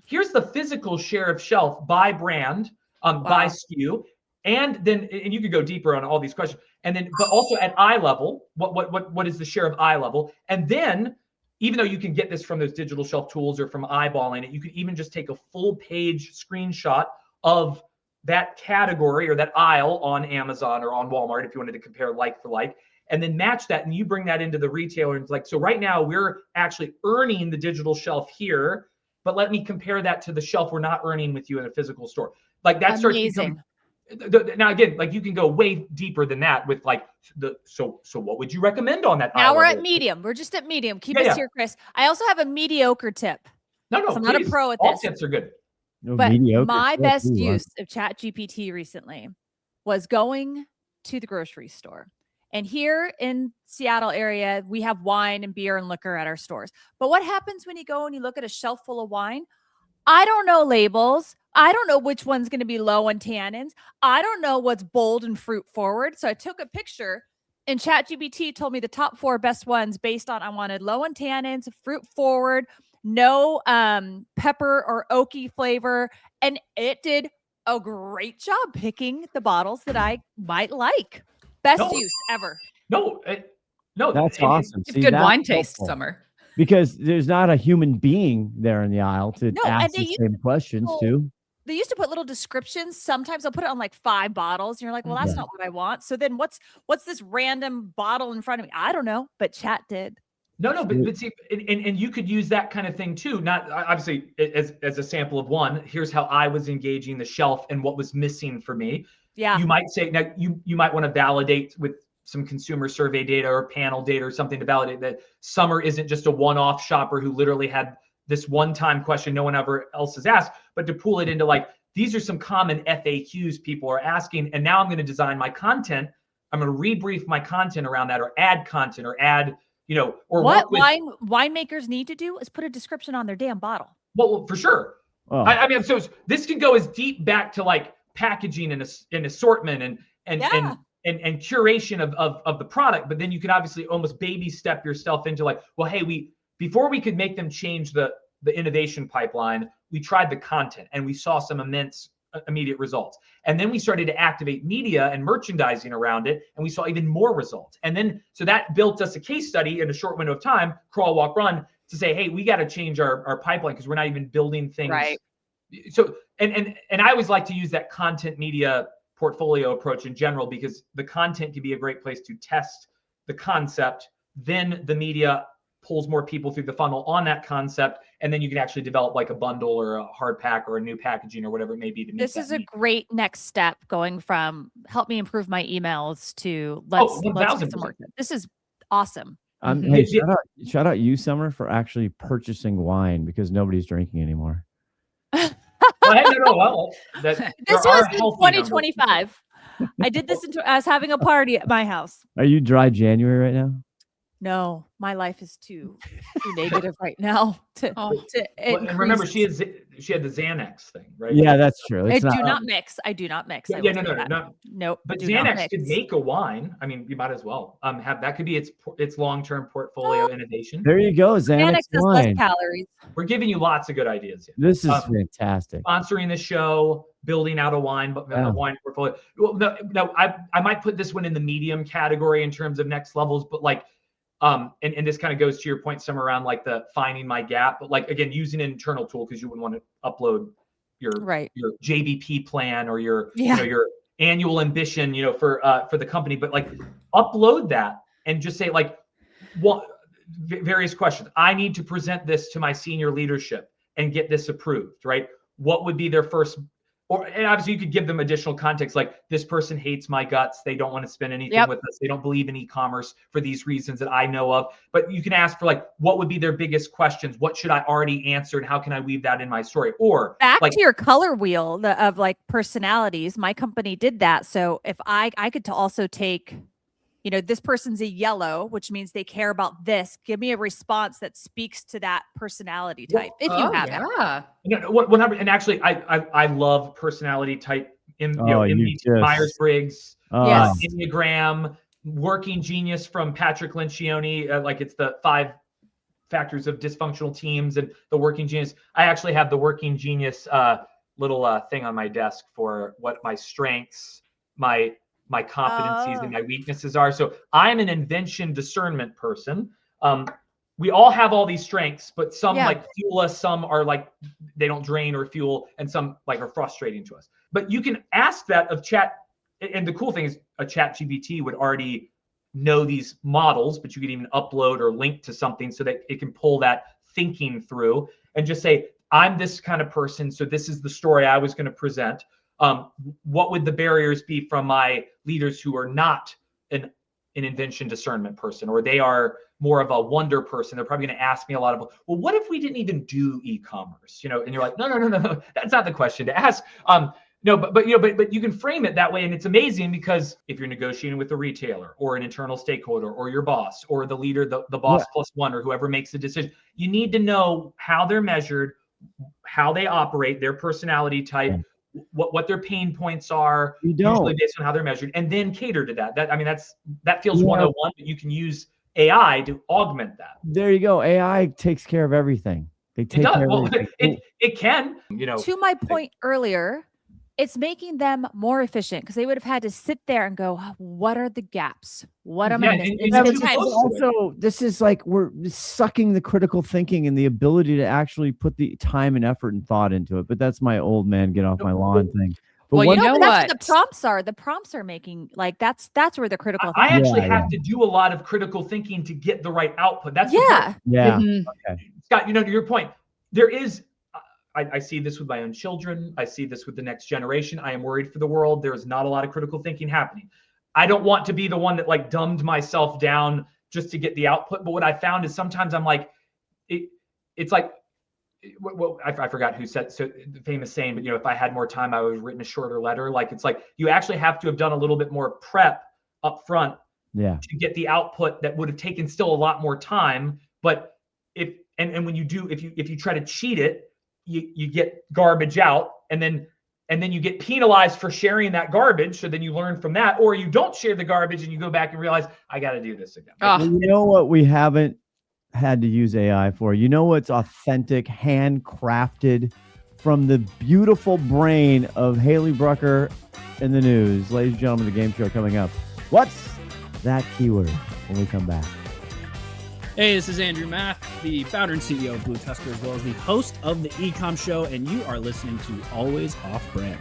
here's the physical share of shelf by brand, by SKU. And then, and you could go deeper on all these questions. And then, but also at eye level, what is the share of eye level? And then, even though you can get this from those digital shelf tools or from eyeballing it, you could even just take a full page screenshot of that category or that aisle on Amazon or on Walmart if you wanted to compare like for like, and then match that. And you bring that into the retailer and it's like, so right now we're actually earning the digital shelf here, but let me compare that to the shelf we're not earning with you in a physical store. Like that starts becoming, now again, like you can go way deeper than that with like so what would you recommend on that? Now we're at medium. We're just at medium. Keep us here, Chris. I also have a mediocre tip. No, so I'm not a pro at all this. Tips are good. But my best use of ChatGPT recently was going to the grocery store. And here in Seattle area, we have wine and beer and liquor at our stores. But what happens when you go and you look at a shelf full of wine? I don't know labels. I don't know which one's going to be low on tannins. I don't know what's bold and fruit forward. So I took a picture and ChatGPT told me the top 4 best ones based on I wanted low on tannins, fruit forward, no pepper or oaky flavor. And it did a great job picking the bottles that I might like. Best use ever. No, that's awesome. It's good wine taste, Summer. Because there's not a human being there in the aisle to ask the same questions to. They used to put little descriptions. Sometimes they'll put it on like 5 bottles. And you're like, well, that's not what I want. So then what's this random bottle in front of me? I don't know, but chat did. No, but see, and you could use that kind of thing too. Not obviously as a sample of one. Here's how I was engaging the shelf and what was missing for me. Yeah. You might say now you might want to validate with some consumer survey data or panel data or something to validate that Summer isn't just a one-off shopper who literally had this one-time question no one ever else has asked, but to pull it into like, these are some common FAQs people are asking. And now I'm going to design my content. I'm going to rebrief my content around that, or add content, or add, or what winemakers need to do is put a description on their damn bottle. Well, for sure. Oh. I mean, so this can go as deep back to like packaging and assortment and curation of the product, but then you can obviously almost baby step yourself into like, well, hey, before we could make them change the innovation pipeline, we tried the content and we saw some immense immediate results. And then we started to activate media and merchandising around it, and we saw even more results. And then, so that built us a case study in a short window of time, crawl, walk, run, to say, hey, we got to change our pipeline because we're not even building things. Right. So, and I always like to use that content media portfolio approach in general, because the content can be a great place to test the concept. Then the media pulls more people through the funnel on that concept, and then you can actually develop like a bundle or a hard pack or a new packaging or whatever it may be. This is a great next step, going from help me improve my emails to let's get some work. This is awesome. Hey, shout out you, Summer, for actually purchasing wine, because nobody's drinking anymore. This was in 2025. I did this I was having a party at my house. Are you dry January right now? No, my life is too negative right now. And remember, she had the Xanax thing, right? Yeah, that's true. I do not mix. Nope. But Xanax could make a wine. I mean, you might as well have that. Could be its long-term portfolio innovation. There you go, Xanax has less calories. We're giving you lots of good ideas here. This is fantastic. Sponsoring the show, building out a wine portfolio. Well, no, I might put this one in the medium category in terms of next levels, but like. And this kind of goes to your point, Summer, around like the finding my gap, but like, again, using an internal tool, because you wouldn't want to upload your JVP plan or your annual ambition, for the company, but like upload that and just say like, what various questions. I need to present this to my senior leadership and get this approved, right? What would be their first, and obviously you could give them additional context, like this person hates my guts. They don't want to spend anything with us. They don't believe in e-commerce for these reasons that I know of. But you can ask for like, what would be their biggest questions? What should I already answer? And how can I weave that in my story? Or back like, to your color wheel of like personalities. My company did that. So if I could also take, you know, this person's a yellow, which means they care about this. Give me a response that speaks to that personality type. If you have it. You know, and actually, I love personality type. Myers-Briggs, Enneagram, Working Genius from Patrick Lencioni. Like it's the 5 factors of dysfunctional teams and the Working Genius. I actually have the Working Genius little thing on my desk for what my strengths, my competencies and my weaknesses are. So I'm an invention discernment person. We all have all these strengths, but some like fuel us, some are like they don't drain or fuel, and some like are frustrating to us. But you can ask that of chat. And the cool thing is a chat GPT would already know these models, but you could even upload or link to something so that it can pull that thinking through and just say, I'm this kind of person. So this is the story I was going to present. What would the barriers be from my leaders who are not an invention discernment person, or they are more of a wonder person? They're probably going to ask me a lot of, well, what if we didn't even do e-commerce? You know, and you're like, no, that's not the question to ask. No, but you can frame it that way, and it's amazing because if you're negotiating with a retailer or an internal stakeholder or your boss or the leader, the boss plus one, or whoever makes the decision, you need to know how they're measured, how they operate, their personality type. What their pain points are, usually based on how they're measured, and then cater to that. That feels 101, but you can use AI to augment that. There you go. AI takes care of everything. They take care of everything. It can, you know. To my point earlier, it's making them more efficient because they would have had to sit there and go, what are the gaps? What am I missing? Also, this is like we're sucking the critical thinking and the ability to actually put the time and effort and thought into it. But that's my old man get off my lawn thing. But well, you know that's what the prompts are. The prompts are making like that's where the critical thinking. I actually have to do a lot of critical thinking to get the right output. That's yeah. Okay. Scott, you know, to your point, there is. I see this with my own children. I see this with the next generation. I am worried for the world. There's not a lot of critical thinking happening. I don't want to be the one that like dumbed myself down just to get the output. But what I found is sometimes I'm like, it's like, well, I forgot who said so the famous saying, but you know, if I had more time, I would have written a shorter letter. Like it's like you actually have to have done a little bit more prep up front to get the output that would have taken still a lot more time. But if when you do, if you try to cheat it, you get garbage out, and then you get penalized for sharing that garbage. So then you learn from that, or you don't share the garbage and you go back and realize I got to do this again. You know what we haven't had to use AI for? You know what's authentic, handcrafted from the beautiful brain of Hayley Brucker in the news. Ladies and gentlemen, the game show coming up. What's that keyword when we come back? Hey, this is Andrew Math, the founder and CEO of Blue Tusker, as well as the host of the Ecom Show, and you are listening to Always Off Brand.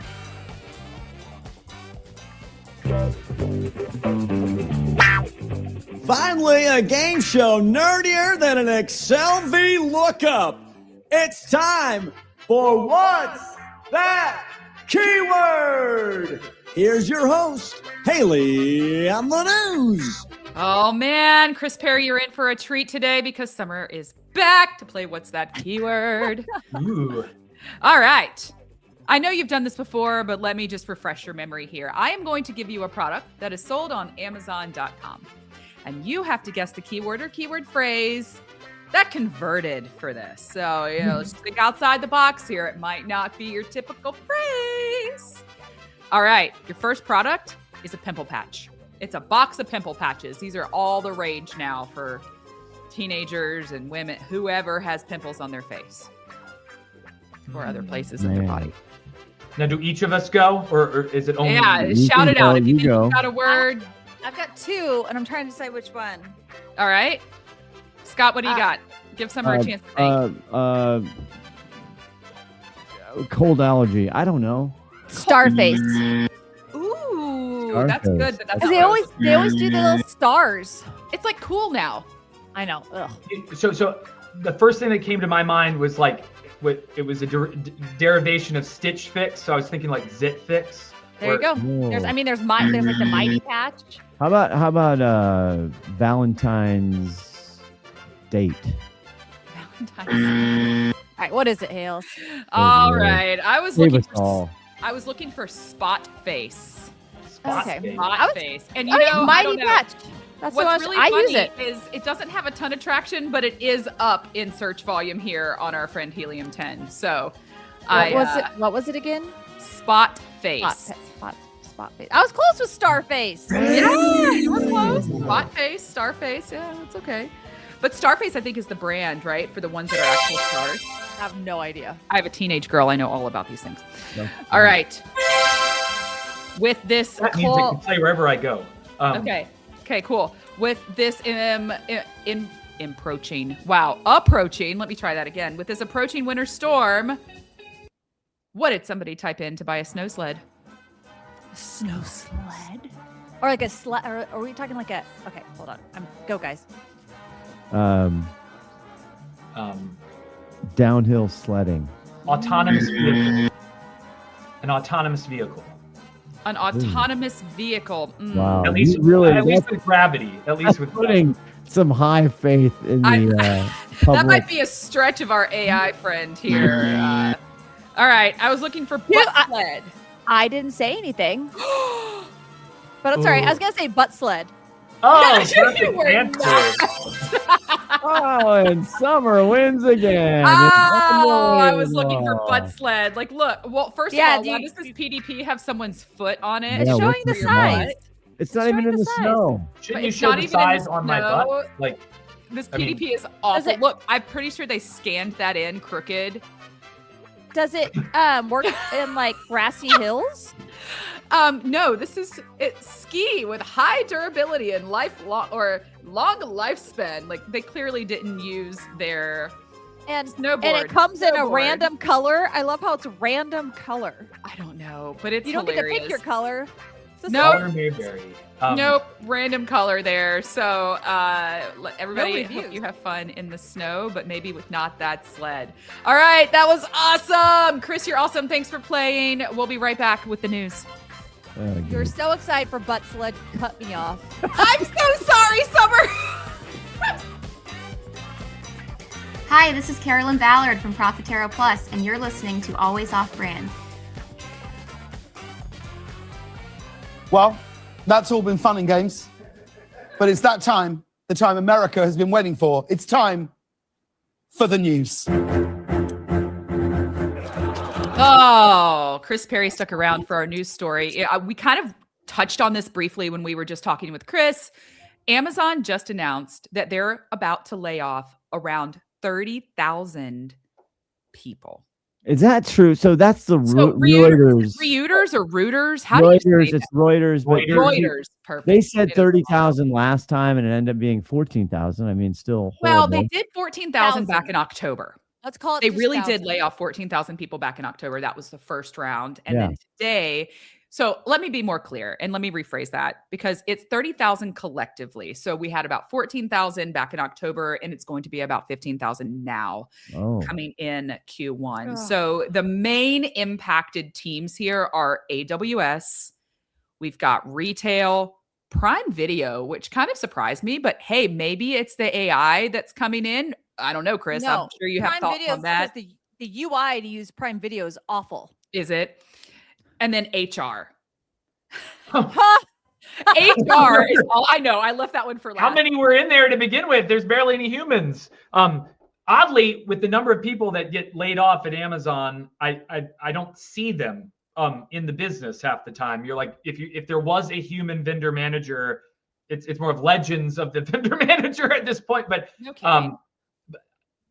Finally, a game show nerdier than an Excel V lookup. It's time for What's That Keyword? Here's your host, Hayley on the news. Oh man, Chris Perry, you're in for a treat today because Summer is back to play What's That Keyword? Ooh. All right. I know you've done this before, but let me just refresh your memory here. I am going to give you a product that is sold on Amazon.com. And you have to guess the keyword or keyword phrase that converted for this. So, you know, let's think outside the box here. It might not be your typical phrase. All right. Your first product is a pimple patch. It's a box of pimple patches. These are all the rage now for teenagers and women, whoever has pimples on their face or other places in their body. Now, do each of us go, or is it only? Yeah, shout it out. If you think you got a word. I've got 2, and I'm trying to decide which one. All right. Scott, what do you got? Give Summer a chance to think. Cold allergy. I don't know. Starface. Ooh, that's good. But that's they always do the little stars. It's like cool now. I know. Ugh. So the first thing that came to my mind was like it was a derivation of Stitch Fix, so I was thinking like Zit Fix. There you go. There's like the Mighty Patch. How about Valentine's date? Valentine's. All right, what is it, Hales? All right, I was Save looking us all. I was looking for Spot Face. Spot Okay. Face. Spot Face, and Oh, yeah, I Mighty don't know. Patch. That's what What's really I funny use it. is it doesn't have a ton of traction, but it is up in search volume here on our friend Helium 10. So, What was it again? Spot Face. Spot Face. I was close with Starface. Yeah, you were close. Spot Face, Starface. Yeah, it's okay. But Starface, I think, is the brand, right? For the ones that are actual stars. I have no idea. I have a teenage girl. I know all about these things. No. All right. With this That music can play wherever I go. Okay, cool. With this approaching, let me try that again. With this approaching winter storm, what did somebody type in to buy a snow sled? Snow sled? Or like a sled? Or are we talking like a? Okay, hold on. Go, guys. Downhill sledding. Autonomous vehicle. An autonomous vehicle. An autonomous vehicle. Wow. At least, with gravity. At least with putting some high faith in the public. That might be a stretch of our AI friend here. All right, I was looking for butt sled. I didn't say anything. But I'm sorry. I was gonna say butt sled. Oh, You were answer. Oh, and Summer wins again. Oh, I was looking for butt sled. Like, look. Well, first of all, why does this PDP have someone's foot on it? Yeah, It's showing the size. It's not even in the snow. Shouldn't you It's show not the even in the size on my snow. butt? Like, This I mean- PDP is awful. Look, I'm pretty sure they scanned that in crooked. Does it work in like grassy hills? No, it's ski with high durability and long lifespan. Like they clearly didn't use their snowboard. And it comes in a Snowboard. random color. I love how it's random color. I don't know, but it's You don't hilarious. get to pick your color. It's just Nope. Color Mayberry. Nope, random color there. So everybody, reviews. hope you have fun in the snow, but maybe with not that sled. All right, that was awesome. Chris, you're awesome. Thanks for playing. We'll be right back with the news. You're so excited for butt sled. Cut me off. I'm so sorry, Summer. Hi, this is Carolyn Ballard from Profitero Plus, and you're listening to Always Off Brand. Well, that's all been fun and games, but it's that time, the time America has been waiting for. It's time for the news. Oh, Chris Perry stuck around for our news story. We kind of touched on this briefly when we were just talking with Chris. Amazon just announced that they're about to lay off around 30,000 people. Is that true? So that's the Reuters. Reuters or Reuters? How do Reuters, you say it's Reuters. But Reuters, perfect. They said 30,000 last time and it ended up being 14,000. I mean, still horrible. Well, they did 14,000 back in October. Let's call it. They really 6,000. did lay off 14,000 people back in October. That was the first round. And Yeah. then today, so let me be more clear and let me rephrase that because it's 30,000 collectively. So we had about 14,000 back in October and it's going to be about 15,000 now coming in Q1. Ugh. So the main impacted teams here are AWS. We've got retail, Prime Video, which kind of surprised me, but hey, maybe it's the AI that's coming in. I don't know, Chris. No, I'm sure you have Prime thoughts Video on that. because the UI to use Prime Video is awful. Is it? And then HR. Huh? HR is all I know. I left that one for last. How many were in there to begin with? There's barely any humans. Oddly, with the number of people that get laid off at Amazon, I don't see them in the business half the time. You're like, if there was a human vendor manager, it's more of legends of the vendor manager at this point. But No kidding.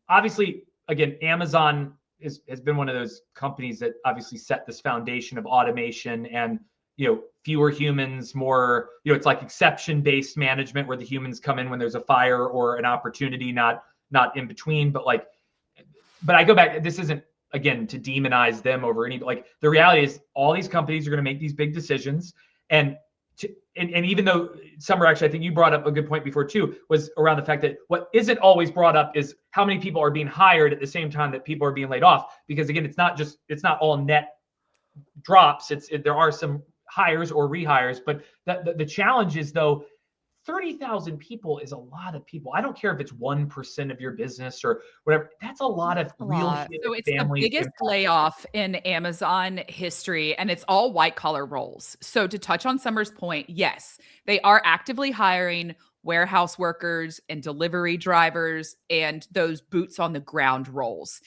obviously, again, Amazon has been one of those companies that obviously set this foundation of automation and fewer humans, more it's like exception-based management where the humans come in when there's a fire or an opportunity, not in between. But I go back. This isn't again to demonize them over any. The reality is all these companies are going to make these big decisions, and and even though Summer, actually, I think you brought up a good point before too, was around the fact that what isn't always brought up is how many people are being hired at the same time that people are being laid off. Because again, it's not all net drops. There are some hires or rehires, but the challenge is though, 30,000 people is a lot of people. I don't care if it's 1% of your business or whatever. That's a lot of real So it's the biggest layoff in Amazon history, and it's all white collar roles. So to touch on Summer's point, yes, they are actively hiring warehouse workers and delivery drivers and those boots on the ground roles.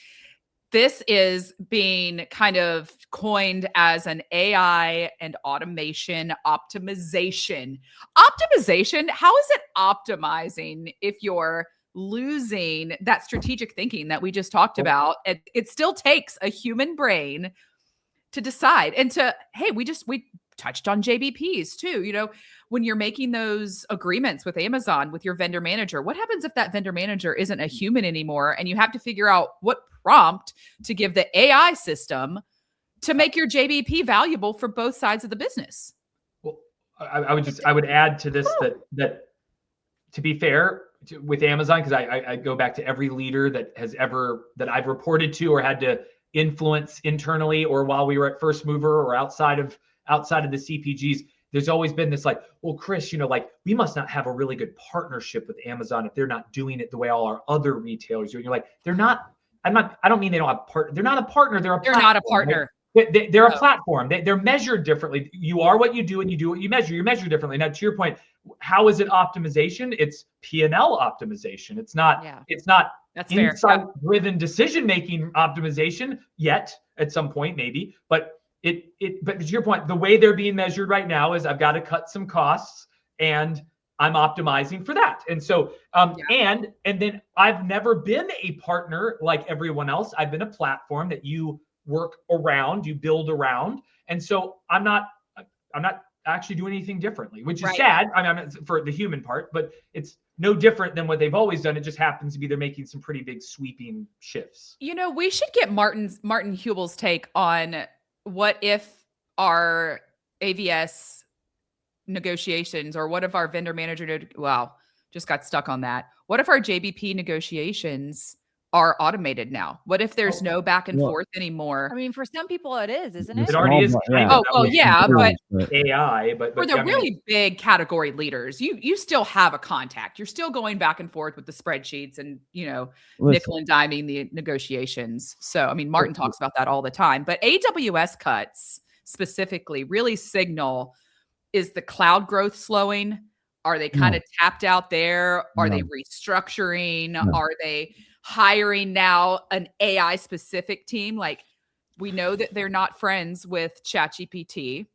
This is being kind of coined as an AI and automation optimization. Optimization, how is it optimizing if you're losing that strategic thinking that we just talked about? It still takes a human brain to decide. And hey, we touched on JBPs too. You know, when you're making those agreements with Amazon, with your vendor manager, what happens if that vendor manager isn't a human anymore and you have to figure out what prompt to give the AI system to make your JBP valuable for both sides of the business? Well, I would add to this that to be fair with Amazon, because I go back to every leader that I've reported to or had to influence internally or while we were at Firstmovr or outside of the CPGs, there's always been this like, well, Chris, like we must not have a really good partnership with Amazon if they're not doing it the way all our other retailers do. And you're like, they're not. I don't mean they don't have partner. They're not a partner. They're not a partner. Right? They're a platform. They're measured differently. You are what you do and you do what you measure. You're measured differently. Now, to your point, how is it optimization? It's P&L optimization. It's not insight-driven decision-making optimization yet. At some point, maybe, but but to your point, the way they're being measured right now is I've got to cut some costs and I'm optimizing for that. And so, and then I've never been a partner like everyone else. I've been a platform that you work around, you build around. And so I'm not actually doing anything differently, which is sad. I mean, for the human part, but it's no different than what they've always done. It just happens to be they're making some pretty big sweeping shifts. We should get Martin Hubel's take on what if our AVS negotiations or what if our vendor manager just got stuck on that. What if our JBP negotiations are automated now? What if there's no back and forth anymore? I mean, for some people it is, isn't it? It already is. But AI, but for the really big category leaders, you still have a contact. You're still going back and forth with the spreadsheets and, nickel and diming the negotiations. So, I mean, Martin talks about that all the time, but AWS cuts specifically really signal, is the cloud growth slowing? Are they kind of tapped out there? Are they restructuring? No. Are they hiring now an AI specific team? Like, we know that they're not friends with ChatGPT.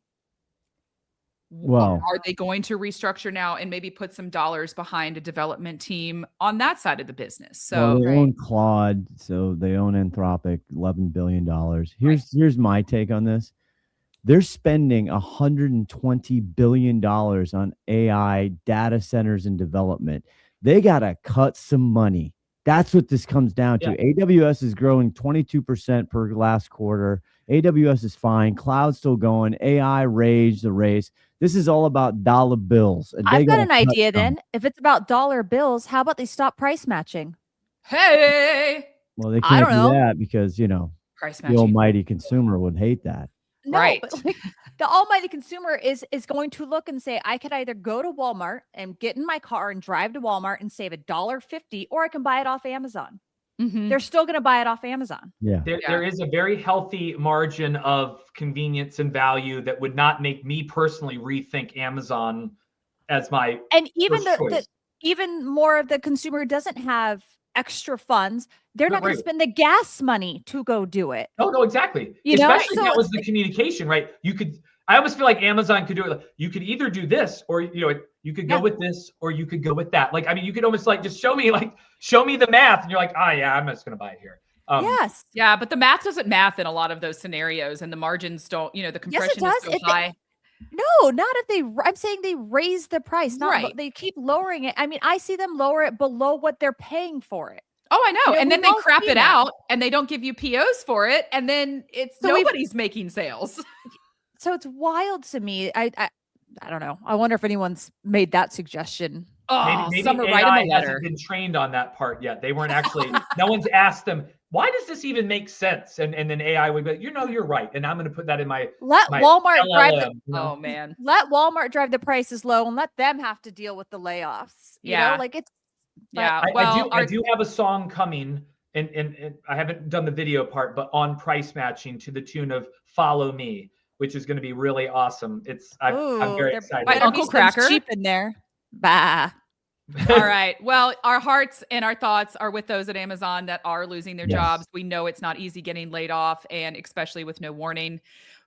Well, are they going to restructure now and maybe put some dollars behind a development team on that side of the business? So they own Claude, so they own Anthropic, $11 billion. Here's my take on this. They're spending $120 billion on AI data centers and development. They got to cut some money. That's what this comes down to. AWS is growing 22% per last quarter. AWS is fine. Cloud's still going. AI rage the race. This is all about dollar bills. I've got an idea then. If it's about dollar bills, how about they stop price matching? Hey. Well, they can't do that because, price the almighty consumer would hate that. No, but like, the almighty consumer is going to look and say, I could either go to Walmart and get in my car and drive to Walmart and save $1.50, or I can buy it off Amazon. Mm-hmm. They're still going to buy it off Amazon. Yeah. There is a very healthy margin of convenience and value that would not make me personally rethink Amazon as my and even even more of the consumer who doesn't have extra funds, they're not going to spend the gas money to go do it. No, exactly. Especially if that was the communication, right? I always feel like Amazon could do it. You could either do this, or you could go with this, or you could go with that. Like, I mean, you could almost like just show me the math, and you're like, I'm just going to buy it here. Yes. Yeah, but the math doesn't math in a lot of those scenarios, and the margins don't. The compression is so high. No, not if I'm saying they raise the price. They keep lowering it. I mean, I see them lower it below what they're paying for it. Oh, I know. And then they crap it out and they don't give you POs for it. And then nobody's making sales. So it's wild to me. I don't know. I wonder if anyone's made that suggestion. Oh, maybe Summer, AI write him a letter. hasn't been trained on that part yet. They weren't actually. No one's asked them, why does this even make sense? And then AI would be, you're right, and I'm going to put that in my Let my Walmart LLM, drive the, you know? Oh man. let Walmart drive the prices low and let them have to deal with the layoffs. You know, like it's Yeah. I do have a song coming, and I haven't done the video part, but on price matching to the tune of "Follow Me," which is going to be really awesome. I'm very excited. By Uncle Cracker cheap in there. Bah. All right. Well, our hearts and our thoughts are with those at Amazon that are losing their jobs. We know it's not easy getting laid off, and especially with no warning,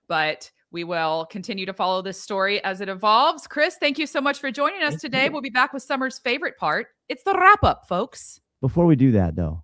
but we will continue to follow this story as it evolves. Chris, thank you so much for joining us today. We'll be back with Summer's favorite part. It's the wrap up, folks. Before we do that, though,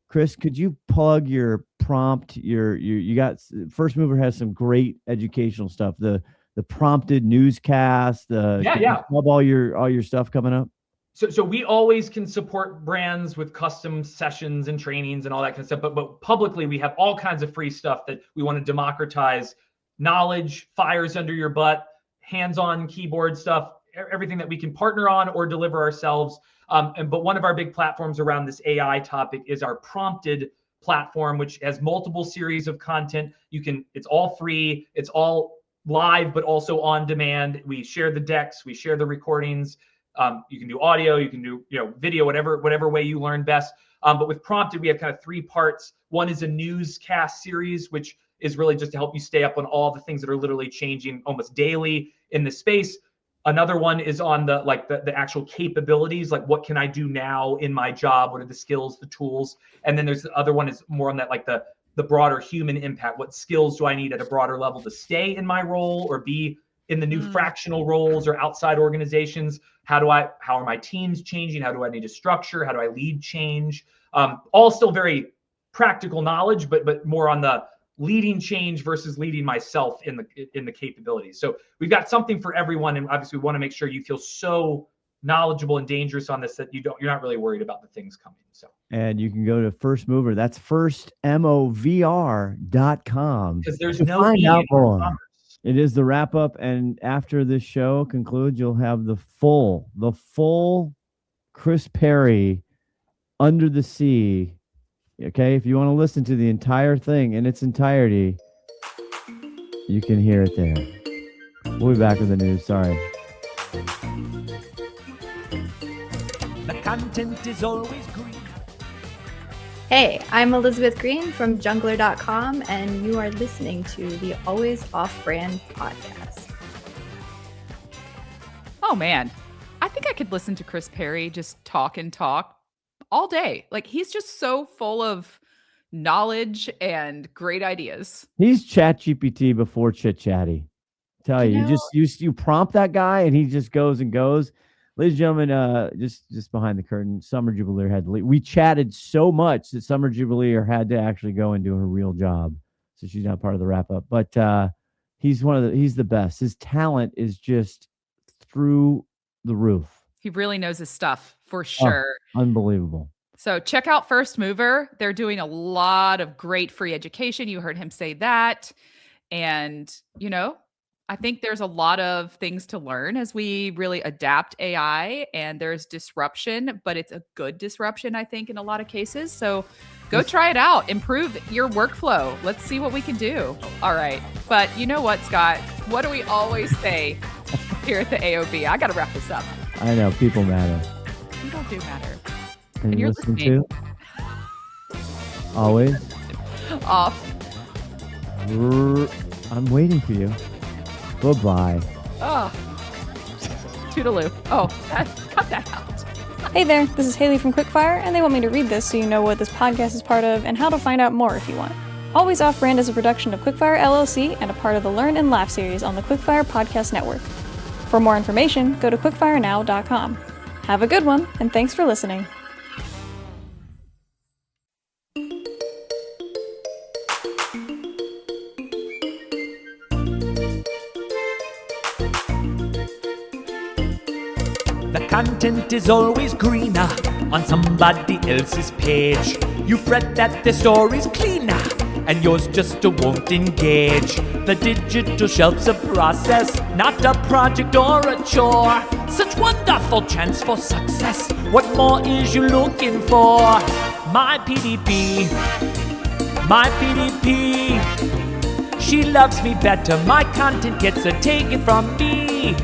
Chris, could you plug your prompt? You got Firstmovr has some great educational stuff. The prompted newscast. Plug all your stuff coming up. So we always can support brands with custom sessions and trainings and all that kind of stuff. But publicly, we have all kinds of free stuff that we want to democratize. Knowledge, fires under your butt, hands-on keyboard stuff, everything that we can partner on or deliver ourselves. But one of our big platforms around this AI topic is our prompted platform, which has multiple series of content. It's all free. It's all live, but also on demand. We share the decks. We share the recordings. You can do audio, you can do video, whatever way you learn best. But with Prompted, we have kind of 3 parts. One is a newscast series, which is really just to help you stay up on all the things that are literally changing almost daily in the space. Another one is on the actual capabilities, like what can I do now in my job? What are the skills, the tools? And then there's the other one is more on that, like the broader human impact. What skills do I need at a broader level to stay in my role or be in the new fractional roles or outside organizations? How are my teams changing? How do I need to structure? How do I lead change? All still very practical knowledge, but more on the leading change versus leading myself in the capabilities. So we've got something for everyone, and obviously we want to make sure you feel so knowledgeable and dangerous on this that you're not really worried about the things coming. So, and you can go to Firstmovr. That's firstmovr.com. Because there's no find out more. It is the wrap up, and after this show concludes, you'll have the full Chris Perry Under the Sea. Okay, if you want to listen to the entire thing in its entirety, you can hear it there. We'll be back with the news. Sorry. The content is always green. Hey, I'm Elizabeth Green from jungler.com, and you are listening to the Always Off-Brand podcast. Oh, man. I think I could listen to Chris Perry just talk and talk all day. Like, he's just so full of knowledge and great ideas. He's ChatGPT before Chit Chatty. Tell you, you prompt that guy, and he just goes and goes. Ladies and gentlemen, just behind the curtain, Summer Jubeliere had to leave. We chatted so much that Summer Jubeliere had to actually go and do her real job, so she's not part of the wrap up. But he's the best. His talent is just through the roof. He really knows his stuff for sure. Oh, unbelievable. So check out Firstmovr. They're doing a lot of great free education. You heard him say that, and I think there's a lot of things to learn as we really adapt AI, and there's disruption, but it's a good disruption, I think, in a lot of cases. So go try it out. Improve your workflow. Let's see what we can do. All right. But you know what, Scott? What do we always say here at the AOB? I got to wrap this up. I know. People matter. People do matter. And you're listening to? Always? Off. I'm waiting for you. Goodbye. Oh, toodaloo. Oh, cut that out. Hey there, this is Hayley from Quickfire, and they want me to read this so you know what this podcast is part of and how to find out more if you want. Always Off Brand is a production of Quickfire LLC and a part of the Learn and Laugh series on the Quickfire Podcast Network. For more information, go to quickfirenow.com. Have a good one, and thanks for listening. The content is always greener on somebody else's page. You fret that the story's cleaner, and yours just won't engage. The digital shelf's a process, not a project or a chore. Such wonderful chance for success. What more is you looking for? My PDP, my PDP. She loves me better, my content gets her taken from me.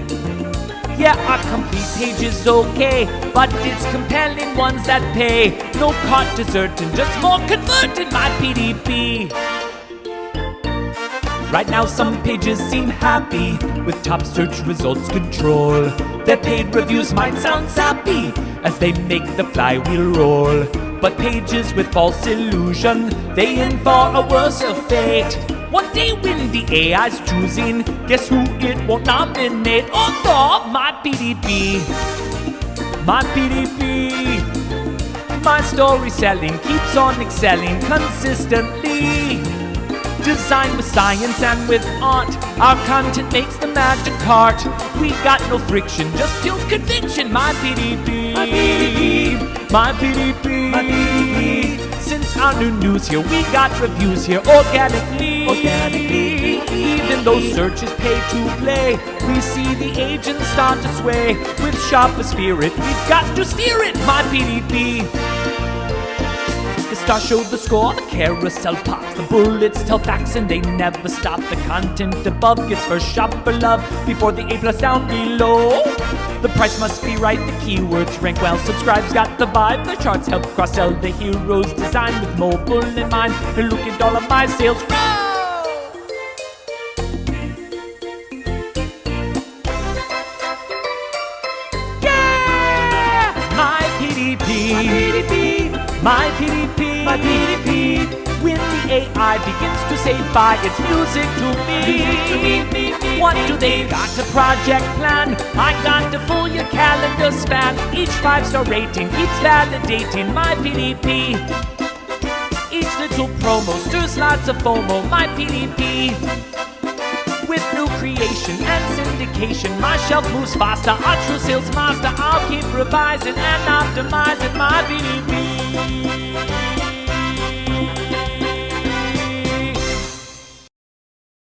Yeah, our complete page is okay, but it's compelling ones that pay. No cart deserting, just more converting, my PDP. Right now some pages seem happy with top search results control. Their paid reviews might sound sappy as they make the flywheel roll. But pages with false illusion, they in for a worse fate. One day when the AI's choosing, guess who it won't nominate? Although my PDP, my PDP. My story selling keeps on excelling consistently. Designed with science and with art, our content makes the magic cart. We got no friction, just pure conviction. My PDP, my PDP, my PDP, my PDP. Since our new news here, we got reviews here organically. Even though searches pay to play, we see the agents start to sway. With sharper spirit, we've got to steer it. My PDP. The star showed the score, the carousel pops, the bullets tell facts and they never stop. The content above gets first shot for love before the A+ down below. The price must be right, the keywords rank well, subscribes got the vibe, the charts help cross-sell the heroes designed with mobile in mind. And look at all of my sales grow! Yeah! My PDP, my PDP. My PDP, my PDP. When the AI begins to say bye, it's music to me. What do they got? A project plan? I got to pull your calendar span. Each 5-star rating keeps validating my PDP. Each little promo stirs lots of FOMO. My PDP. With new creation and syndication, my shelf moves faster. Our true sales master. I'll keep revising and optimizing my PDP.